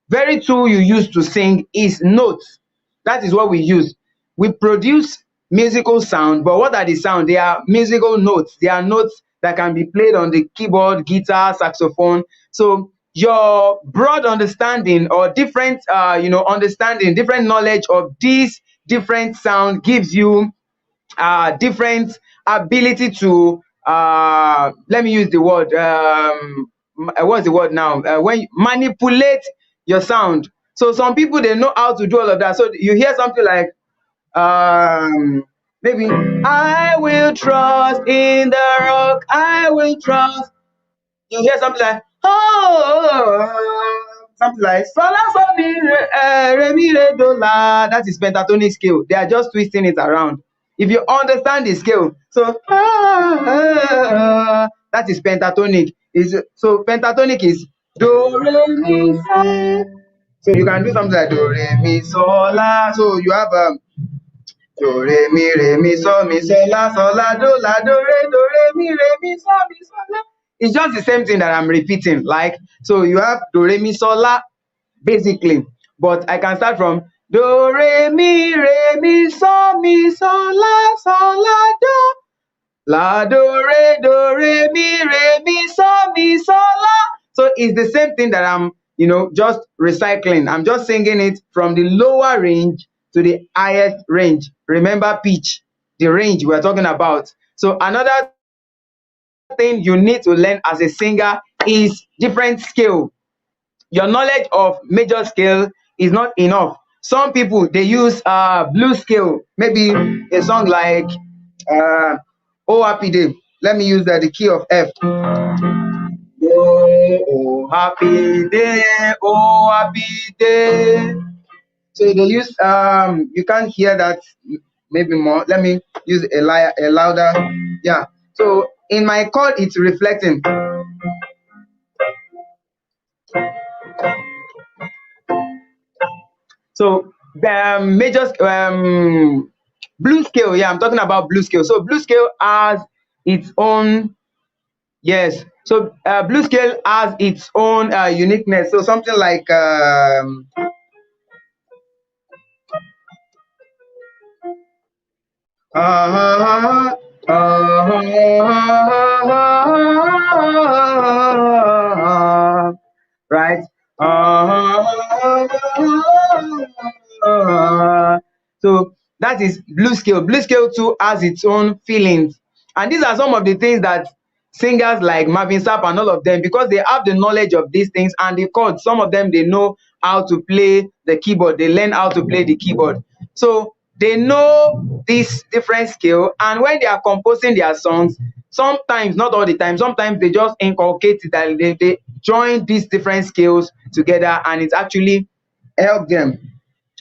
very tool you use to sing is notes. That is what we use. We produce musical sound, but what are the sound? They are musical notes. They are notes that can be played on the keyboard, guitar, saxophone. So your broad understanding or different, understanding, different knowledge of these different sound gives you different ability to let me use the word what's the word now, when you manipulate your sound. So some people, they know how to do all of that. So you hear something like maybe I will trust in the rock, I will trust. You hear something like something like sola sol mi re, re mi re do la. That is pentatonic scale. They are just twisting it around. If you understand the scale, so that is pentatonic. So pentatonic is do re mi fa. So you can do something like do re mi sol la. So you have do re mi so la do re so la. It's just the same thing that I'm repeating. Like, so you have do re mi sol la basically, but I can start from do re mi so la do re mi so la. So it's the same thing that I'm just recycling. I'm just singing it from the lower range to the highest range. Remember pitch, the range we're talking about. So another thing you need to learn as a singer is different scale. Your knowledge of major scale is not enough. Some people, they use blues scale. Maybe a song like Oh Happy Day. Let me use the key of F. Oh happy day, oh happy day. So they use you can't hear that maybe more. Let me use a louder. Yeah. So in my chord, it's reflecting. So the major blue scale. Yeah, I'm talking about blue scale. So blue scale has its own. Yes. So blue scale has its own uniqueness. So something like uh, right? So that is blue scale. Blue scale too has its own feelings, and these are some of the things that singers like Marvin Sapp and all of them, because they have the knowledge of these things and the chords. Some of them they know how to play the keyboard. They learn how to play the keyboard. So they know this different skill, and when they are composing their songs, sometimes, not all the time, sometimes they just inculcate it, that they join these different skills together, and it actually help them.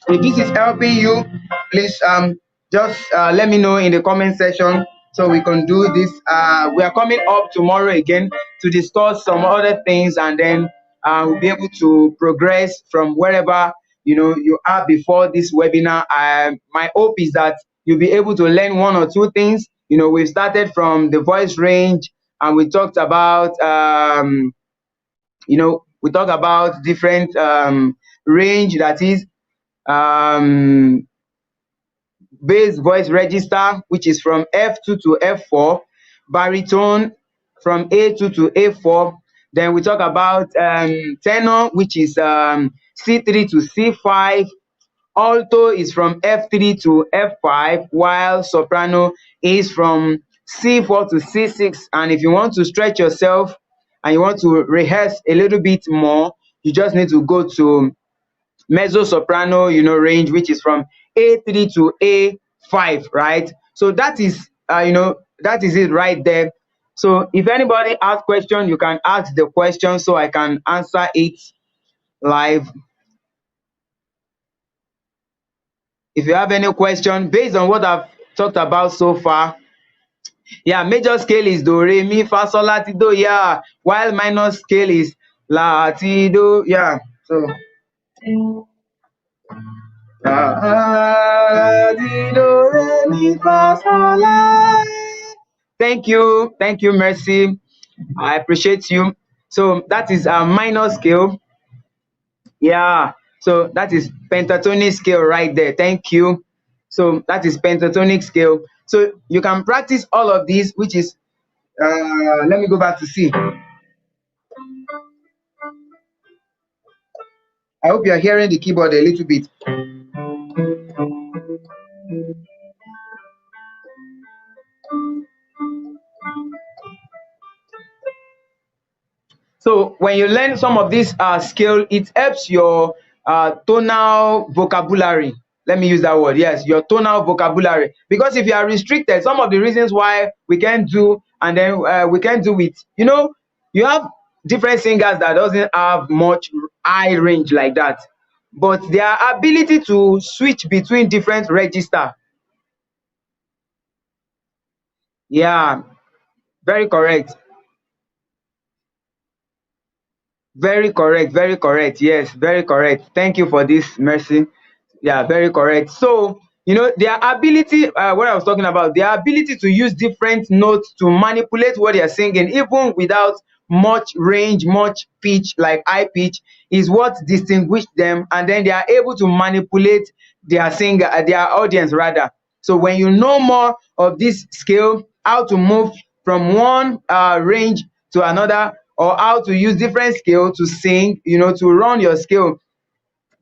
If this is helping you, please just let me know in the comment section so we can do this. We are coming up tomorrow again to discuss some other things, and then we'll be able to progress from wherever you are before this webinar. My hope is that you'll be able to learn one or two things. We started from the voice range, and we talked about we talk about different range, that is um, bass voice register, which is from F2 to F4, baritone from A2 to A4. Then we talk about tenor, which is C3 to C5. Alto is from F3 to F5, while soprano is from C4 to C6. And if you want to stretch yourself and you want to rehearse a little bit more, you just need to go to mezzo soprano, range, which is from A3 to A5, right? So that is, that is it right there. So if anybody has question, you can ask the question so I can answer it live. If you have any question based on what I've talked about so far, yeah, major scale is do, re, mi, fa, sol, la, ti, do, yeah, while minor scale is la, ti, do, yeah. So la, ti, do, re, mi, fa, sol, la. Thank you, Mercy. I appreciate you. So that is a minor scale. Yeah. So that is pentatonic scale right there. Thank you. So that is pentatonic scale. So you can practice all of these, which is let me go back to C. I hope you are hearing the keyboard a little bit. So when you learn some of this skill, it helps your tonal vocabulary. Let me use that word. Yes, your tonal vocabulary. Because if you are restricted, some of the reasons why we can't do, and then we can't do it. You have different singers that doesn't have much high range like that, but their ability to switch between different register. Yeah, very correct. Very correct, very correct. Yes, very correct. Thank you for this, Mercy. Yeah, very correct. So, their ability, what I was talking about, their ability to use different notes to manipulate what they are singing, even without much range, much pitch, like high pitch, is what distinguished them. And then they are able to manipulate their singer, their audience rather. So when you know more of this skill, how to move from one range to another, or how to use different skill to sing, to run your skill.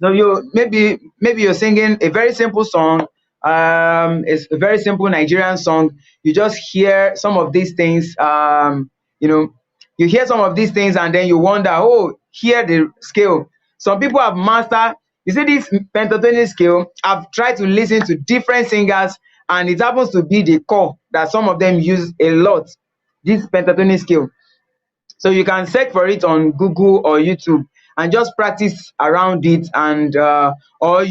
So maybe you're singing a very simple song, it's a very simple Nigerian song. You just hear some of these things, you know, you hear some of these things, and then you wonder, oh, hear the scale. Some people have mastered. You see this pentatonic scale. I've tried to listen to different singers, and it happens to be the core that some of them use a lot. This pentatonic scale. So you can search for it on Google or YouTube and just practice around it, and or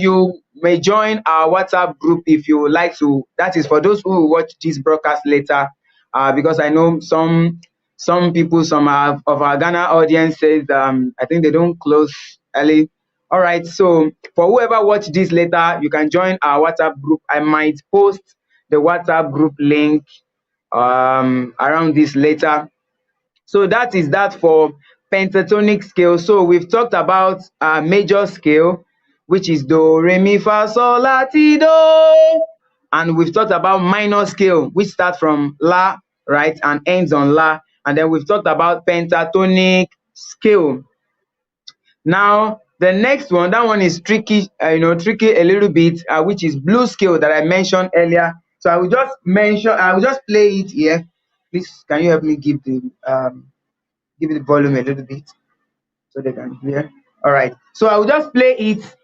may join our WhatsApp group if you would like to. That is for those who will watch this broadcast later, because I know some people, of our Ghana audience says I think they don't close early. All right, so for whoever watch this later, you can join our WhatsApp group. I might post the WhatsApp group link around this later. So that is that for pentatonic scale. So we've talked about major scale, which is do, re, mi, fa, sol, la, ti, do. And we've talked about minor scale, which starts from la, right, and ends on la. And then we've talked about pentatonic scale. Now, the next one, that one is tricky, tricky a little bit, which is blues scale that I mentioned earlier. So I will just play it here. Please, can you help me give the volume a little bit so they can hear? All right. So I will just play it.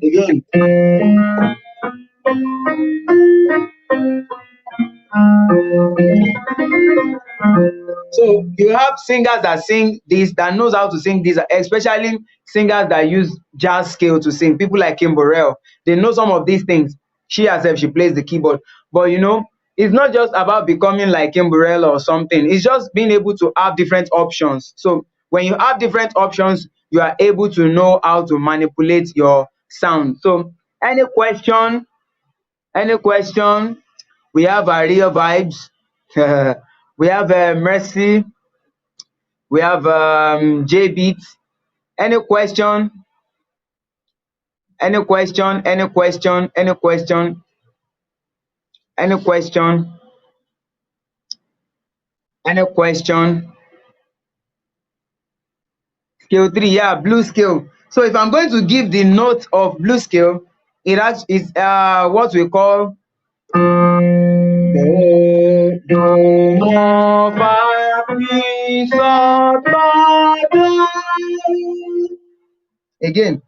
Again. So you have singers that sing this, that knows how to sing this, especially singers that use jazz scale to sing. People like Kim Burrell, they know some of these things. She herself, she plays the keyboard. But it's not just about becoming like Kim Burrell or something. It's just being able to have different options. So when you have different options, you are able to know how to manipulate your sound. So any question? We have Real Vibes. We have Mercy. We have J-Beat. Any question? Any question? Any question? Any question? Any question? Any question? Scale 3, yeah, blue scale. So if I'm going to give the note of blue scale, is what we call do, mo, fa, mi, sol, la, do. Again,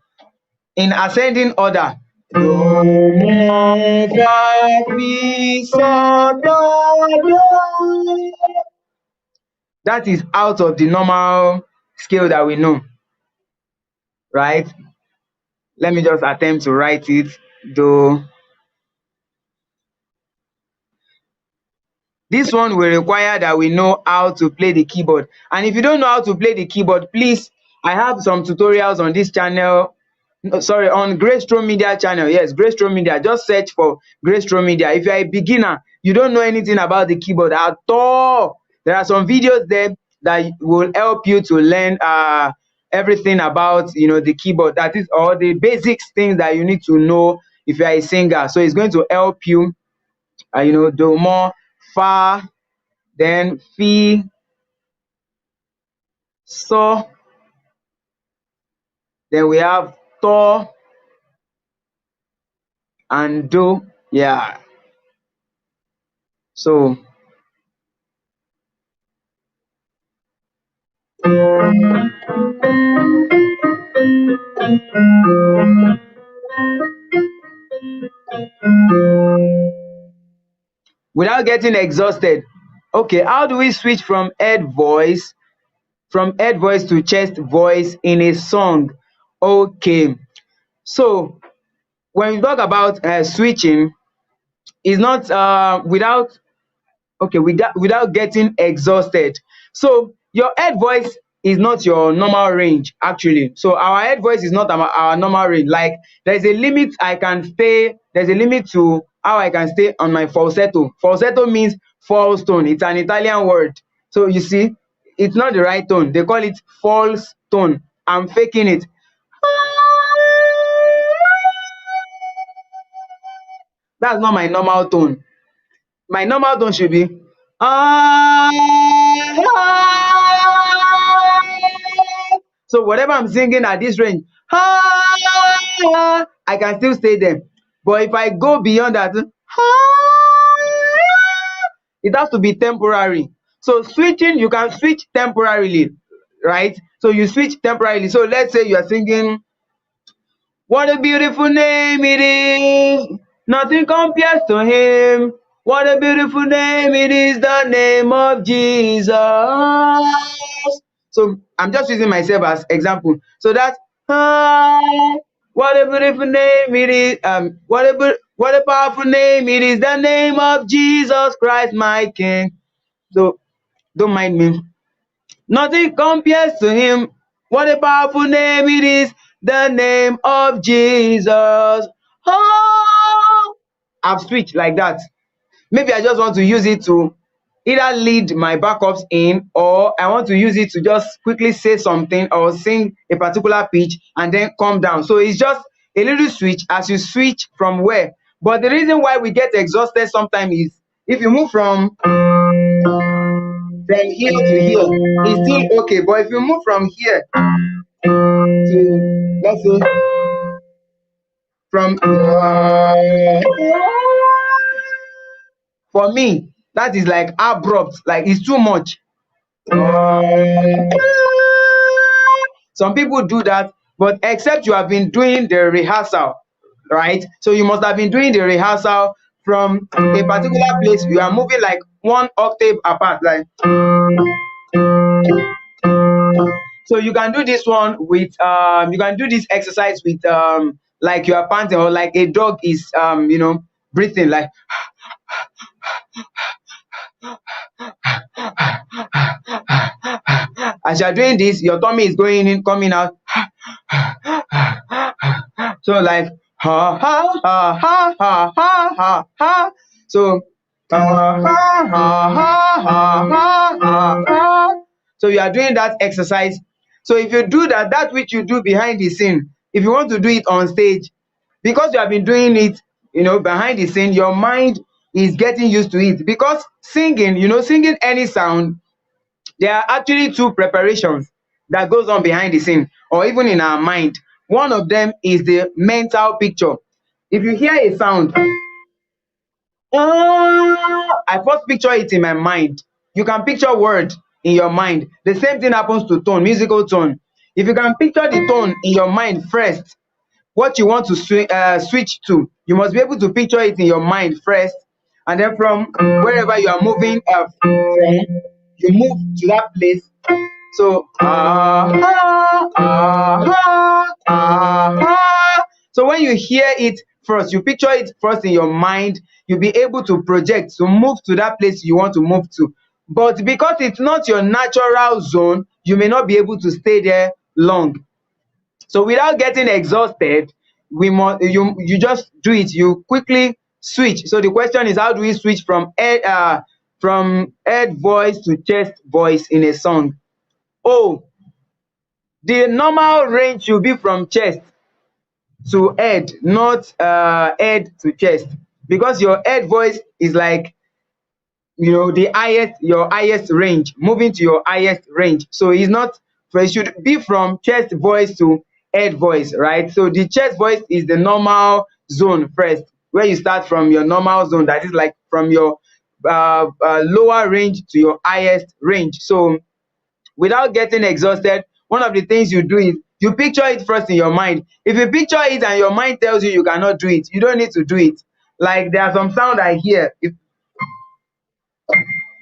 in ascending order. Do, mo, fa, mi, sol, la, do. That is out of the normal scale that we know, right? Let me just attempt to write it. Do. This one will require that we know how to play the keyboard. And if you don't know how to play the keyboard, please, I have some tutorials on this channel. Sorry, on Grace Stro Media channel. Yes, Grace Stro Media. Just search for Grace Stro Media. If you're a beginner, you don't know anything about the keyboard at all, there are some videos there that will help you to learn everything about the keyboard. That is all the basics things that you need to know if you're a singer. So it's going to help you, do more, fa, then fi, so, then we have to and do. Yeah. So without getting exhausted, okay, how do we switch from head voice to chest voice in a song? Okay, so when we talk about switching, is not without getting exhausted. So your head voice is not your normal range, actually. So our head voice is not our normal range. Like, there's a limit to how I can stay on my falsetto. Falsetto means false tone. It's an Italian word. So you see, it's not the right tone. They call it false tone. I'm faking it. That's not my normal tone. My normal tone should be so whatever I'm singing at this range, I can still stay there. But if I go beyond that, it has to be temporary. So switching, you can switch temporarily, right? So you switch temporarily. So let's say you are singing, what a beautiful name it is, nothing compares to him. What a beautiful name it is, the name of Jesus. So I'm just using myself as example. So that what a beautiful name it is. What a powerful name it is, the name of Jesus Christ, my King. So don't mind me. Nothing compares to him. What a powerful name it is, the name of Jesus. Oh, I've switched like that. Maybe I just want to use it to either lead my backups in, or I want to use it to just quickly say something or sing a particular pitch and then come down. So it's just a little switch as you switch from where. But the reason why we get exhausted sometimes is if you move from here to here, it's still okay. But if you move from here to, let's say, from for me, that is like abrupt, like it's too much. Some people do that, but except you have been doing the rehearsal, right? So you must have been doing the rehearsal from a particular place. You are moving like one octave apart, like. So you can do this one with you can do this exercise with like you are panting, or like a dog is breathing like. As you are doing this, your tummy is going in, coming out. So like ha ha ha ha ha ha ha ha. So ha ha ha ha ha ha ha. So you are doing that exercise. So if you do that, that which you do behind the scene, if you want to do it on stage, because you have been doing it, behind the scene, your mind is getting used to it. Because singing, singing any sound, there are actually two preparations that goes on behind the scene, or even in our mind. One of them is the mental picture. If you hear a sound, I first picture it in my mind. You can picture word in your mind. The same thing happens to tone, musical tone. If you can picture the tone in your mind first, what you want to switch to, you must be able to picture it in your mind first, and then from wherever you are moving from, you move to that place. So so when you hear it first, you picture it first in your mind, you'll be able to project to move to that place you want to move to. But because it's not your natural zone, you may not be able to stay there long. So without getting exhausted, you just do it. You quickly switch. So the question is, how do we switch from head voice to chest voice in a song? Oh, the normal range should be from chest to head, not head to chest, because your head voice is like your highest range, moving to your highest range. So it's not, it should be from chest voice to head voice, right? So the chest voice is the normal zone first, where you start from your normal zone, that is like from your lower range to your highest range. So without getting exhausted, one of the things you do is you picture it first in your mind. If you picture it and your mind tells you you cannot do it, you don't need to do it. Like there are some sound I hear. If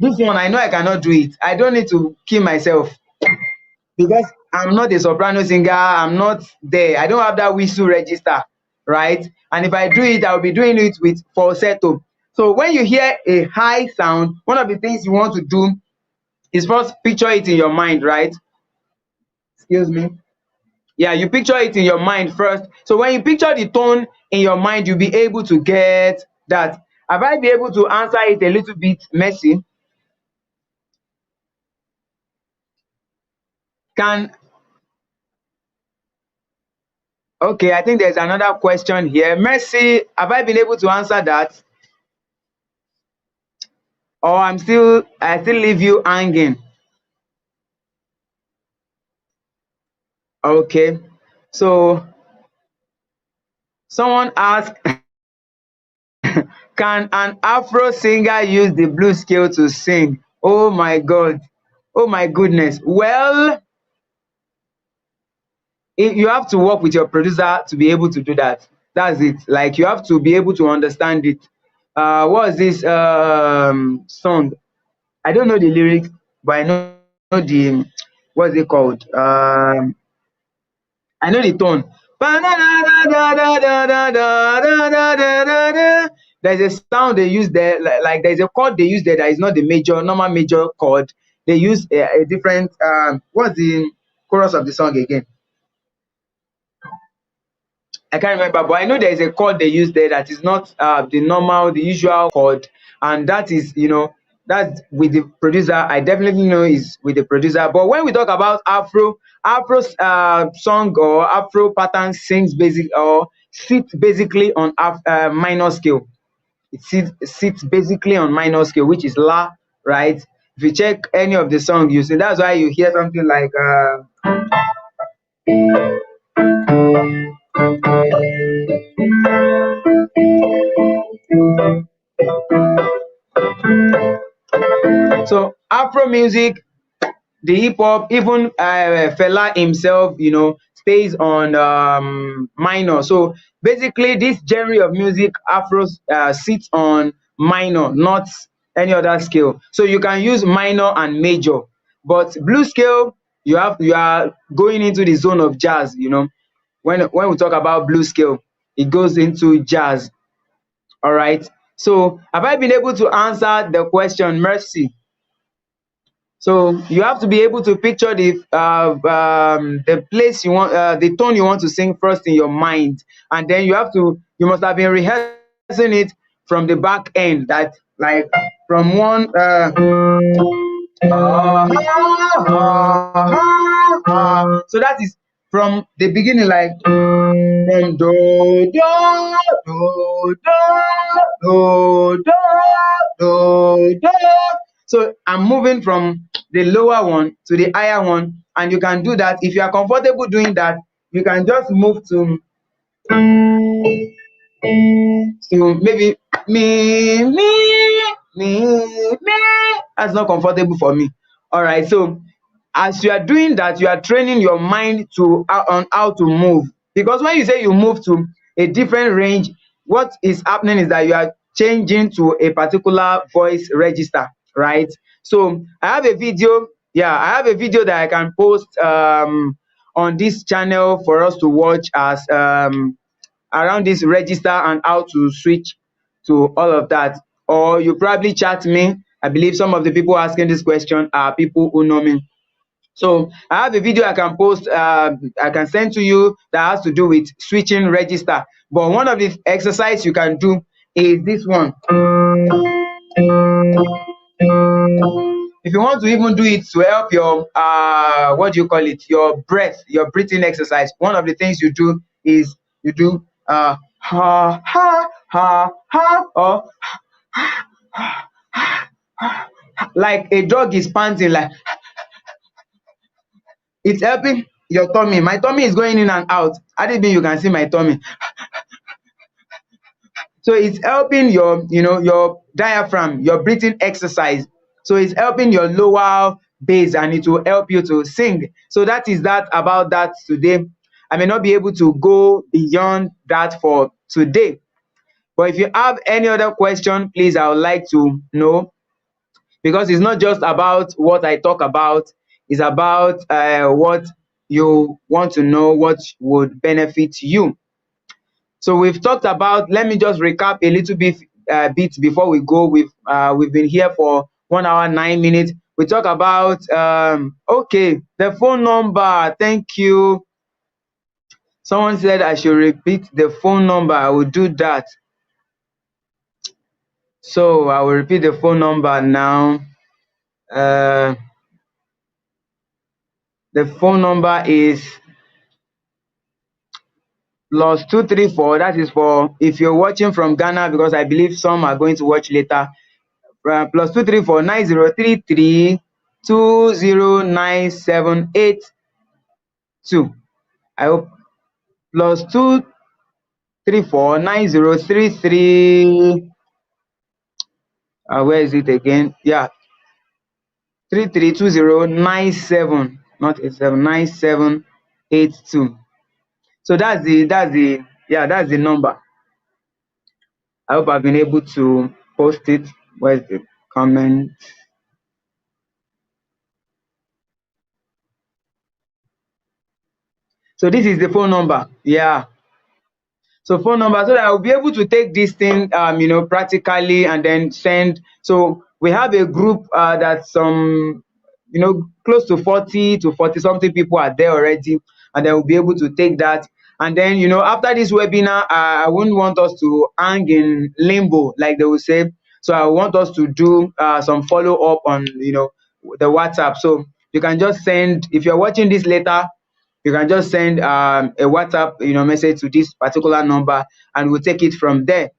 this one, I know I cannot do it, I don't need to kill myself, because I'm not a soprano singer. I'm not there. I don't have that whistle register, right? And if I do it, I'll be doing it with falsetto. So when you hear a high sound, one of the things you want to do is first picture it in your mind, right? Excuse me. Yeah, you picture it in your mind first. So when you picture the tone in your mind, you'll be able to get that. Have I been able to answer it a little bit messy? Can Okay, I think there's another question here. Mercy, have I been able to answer that? Or I still leave you hanging? Okay. So someone asked, can an Afro singer use the blues scale to sing? Oh my God. Oh my goodness. Well, you have to work with your producer to be able to do that. That's it. Like you have to be able to understand it. what's this song? I don't know the lyrics, but I know the what's it called? I know the tone. There's a sound they use there, like there's a chord they use there that is not the major, normal major chord. They use a different. What's the chorus of the song again? I can't remember, but I know there is a chord they use there that is not the normal, the usual chord, and that is, that's with the producer. I definitely know is with the producer. But when we talk about Afro song or Afro pattern sings basic or sits basically on minor scale. It sits basically on minor scale, which is La, right? If you check any of the song, you see that's why you hear something like. So Afro music, the hip hop, even Fela himself, stays on minor. So basically, this genre of music, Afro, sits on minor, not any other scale. So you can use minor and major, but blues scale, you are going into the zone of jazz. When we talk about blues scale, it goes into jazz. All right. So have I been able to answer the question, Mercy? So you have to be able to picture the place you want, the tone you want to sing first in your mind, and then you must have been rehearsing it from the back end, that like from one. So that is from the beginning, like from do do do do do do do. So I'm moving from the lower one to the higher one, and you can do that. If you are comfortable doing that, you can just move to maybe me. That's not comfortable for me. All right. So as you are doing that, you are training your mind to on how to move. Because when you say you move to a different range, what is happening is that you are changing to a particular voice register, right? So I have a video. Yeah, I have a video that I can post on this channel for us to watch as around this register and how to switch to all of that. Or you probably chat me. I believe some of the people asking this question are people who know me. So I have a video I can post, I can send to you that has to do with switching register. But one of the exercise you can do is this one. If you want to even do it to help your what do you call it, your breath, your breathing exercise, one of the things you do is you do ha ha ha, or like a dog is panting, like it's helping your tummy. My tummy is going in and out. I didn't mean you can see my tummy. So it's helping your diaphragm, your breathing exercise. So it's helping your lower bass, and it will help you to sing. So that is that about that today. I may not be able to go beyond that for today. But if you have any other question, please, I would like to know, because it's not just about what I talk about, it's about what you want to know, what would benefit you. So we've talked about, let me just recap a little bit before we go. We've been here for 1 hour 9 minutes. We talk about okay, the phone number. Thank you. Someone said I should repeat the phone number. I will do that. So I will repeat the phone number now. The phone number is +234. That is for if you're watching from Ghana, because I believe some are going to watch later. +234 9033 20978. I hope +234 9033. Where is it again? Yeah, 332097, not 879782. So that's the number. I hope I've been able to post it. Where's the comment? So this is the phone number. Yeah. So phone number, so that I'll be able to take this thing, practically, and then send. So we have a group that some, close to 40 to 40 something people are there already, and then we'll be able to take that. And then, after this webinar, I wouldn't want us to hang in limbo, like they will say. So I want us to do some follow up on, the WhatsApp. So you can just send, if you're watching this later, you can just send a WhatsApp, message to this particular number, and we'll take it from there.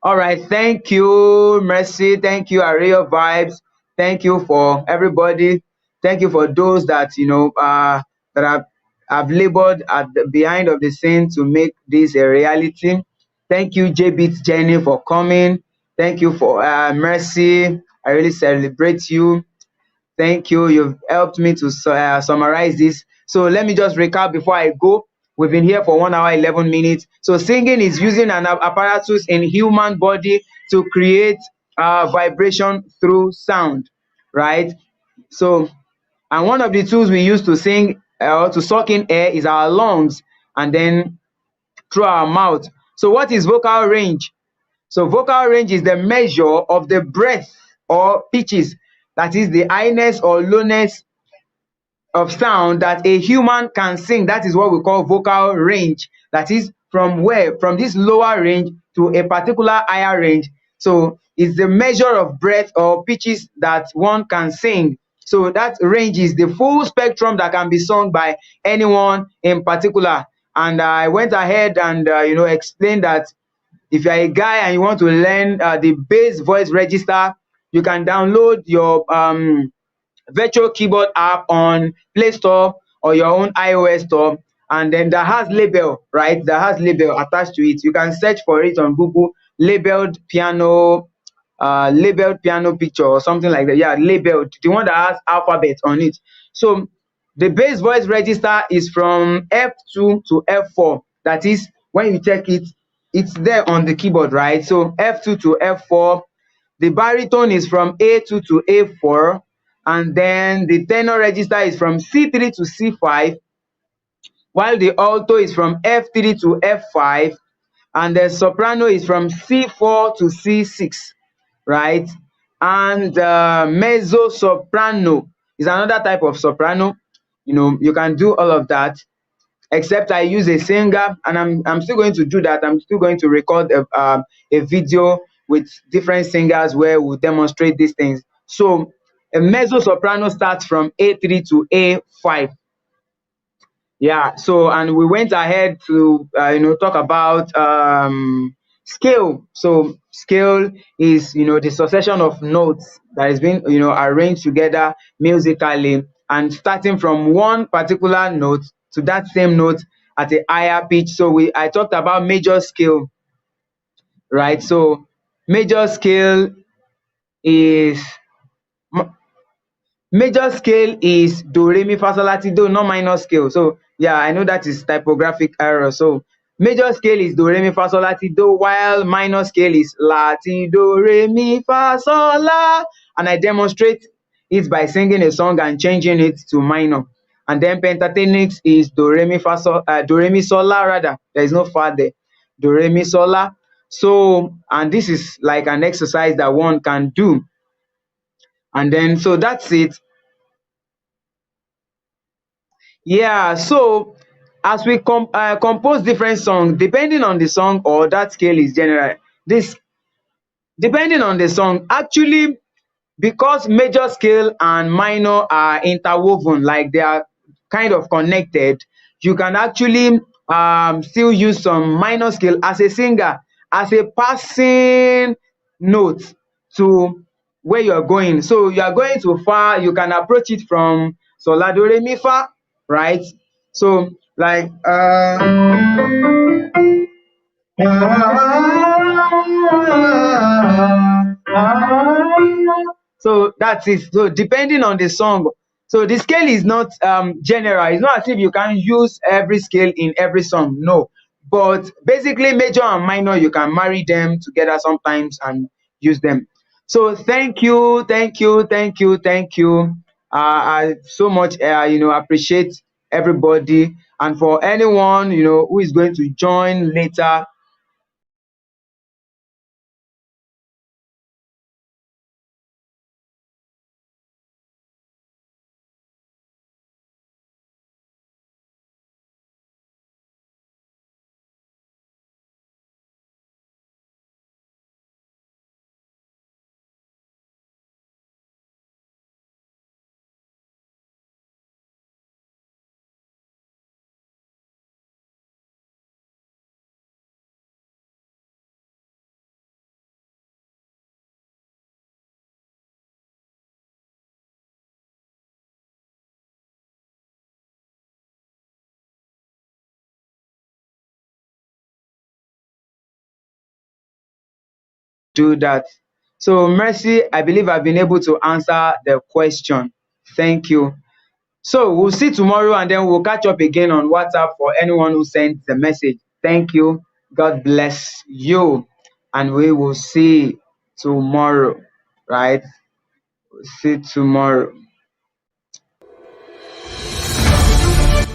All right, thank you, Mercy. Thank you, Area Vibes. Thank you for everybody. Thank you for those that that have labored at the behind of the scene to make this a reality. Thank you, JBit Jenny, for coming. Thank you for Mercy. I really celebrate you. Thank you. You've helped me to summarize this. So let me just recap before I go. We've been here for 1 hour, 11 minutes. So singing is using an apparatus in human body to create vibration through sound, right? So, and one of the tools we use to sing or to suck in air is our lungs, and then through our mouth. So what is vocal range? So vocal range is the measure of the breath or pitches, that is the highness or lowness of sound that a human can sing. That is what we call vocal range. That is from where? From this lower range to a particular higher range. So it's the measure of breath or pitches that one can sing. So that range is the full spectrum that can be sung by anyone in particular. And I went ahead and explained that if you're a guy and you want to learn the bass voice register, you can download your virtual keyboard app on Play Store or your own iOS store, and then that has label, right? That has label attached to it. You can search for it on Google, labeled piano picture or something like that. Yeah, labeled, the one that has alphabet on it. So the bass voice register is from F2 to F4. That is, when you check it, it's there on the keyboard, right? So F2 to F4. The baritone is from A2 to A4, and then the tenor register is from C3 to C5, while the alto is from F3 to F5, and the soprano is from C4 to C6, right? And mezzo soprano is another type of soprano. You can do all of that, except I use a singer, and I'm still going to do that. I'm still going to record a video with different singers where we'll demonstrate these things. So a mezzo soprano starts from A3 to A5. Yeah, so and we went ahead to talk about scale. So scale is the succession of notes that has been arranged together musically, and starting from one particular note to that same note at a higher pitch. So I talked about major scale, right? So major scale is major scale is do re mi fa sol la ti do, not minor scale. So yeah, I know that is typographic error. So major scale is do re mi fa sol la ti do, while minor scale is la ti do re mi fa sol la. And I demonstrate it by singing a song and changing it to minor. And then pentatonics is do re mi fa sol, do re mi sol la rather. There is no fa there. Do re mi sol la. So, and this is like an exercise that one can do. And then so that's it. Yeah, so as we compose different songs, depending on the song, or that scale is general. This depending on the song, actually, because major scale and minor are interwoven, like they are kind of connected, you can actually still use some minor scale as a singer, as a passing note to where you are going. So you are going to fa, you can approach it from sol la do re mi fa, right? So like so that's it. So depending on the song, so the scale is not general. It's not as if you can use every scale in every song. No, But basically, major and minor, you can marry them together sometimes and use them. So thank you, thank you, thank you, thank you. I so much, appreciate everybody. And for anyone, who is going to join later, do that. So, Mercy, I believe I've been able to answer the question. Thank you. So, we'll see tomorrow and then we'll catch up again on WhatsApp for anyone who sent the message. Thank you. God bless you. And we will see tomorrow, right? We'll see tomorrow.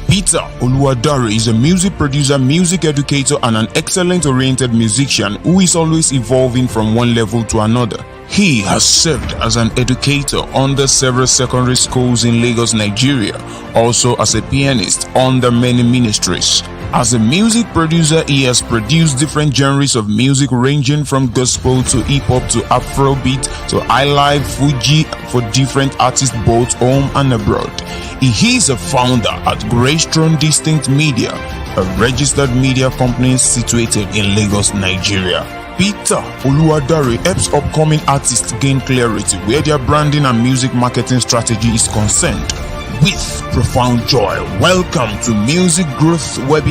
Peter Oluwadare is a music producer, music educator, and an excellent-oriented musician who is always evolving from one level to another. He has served as an educator under several secondary schools in Lagos, Nigeria, also as a pianist under many ministries. As a music producer, he has produced different genres of music ranging from gospel to hip-hop to Afrobeat to highlife, Fuji for different artists both home and abroad. He is a founder at Greystone Distinct Media, a registered media company situated in Lagos, Nigeria. Peter Oluwadare helps upcoming artists gain clarity where their branding and music marketing strategy is concerned. With profound joy, welcome to Music Growth Webinar.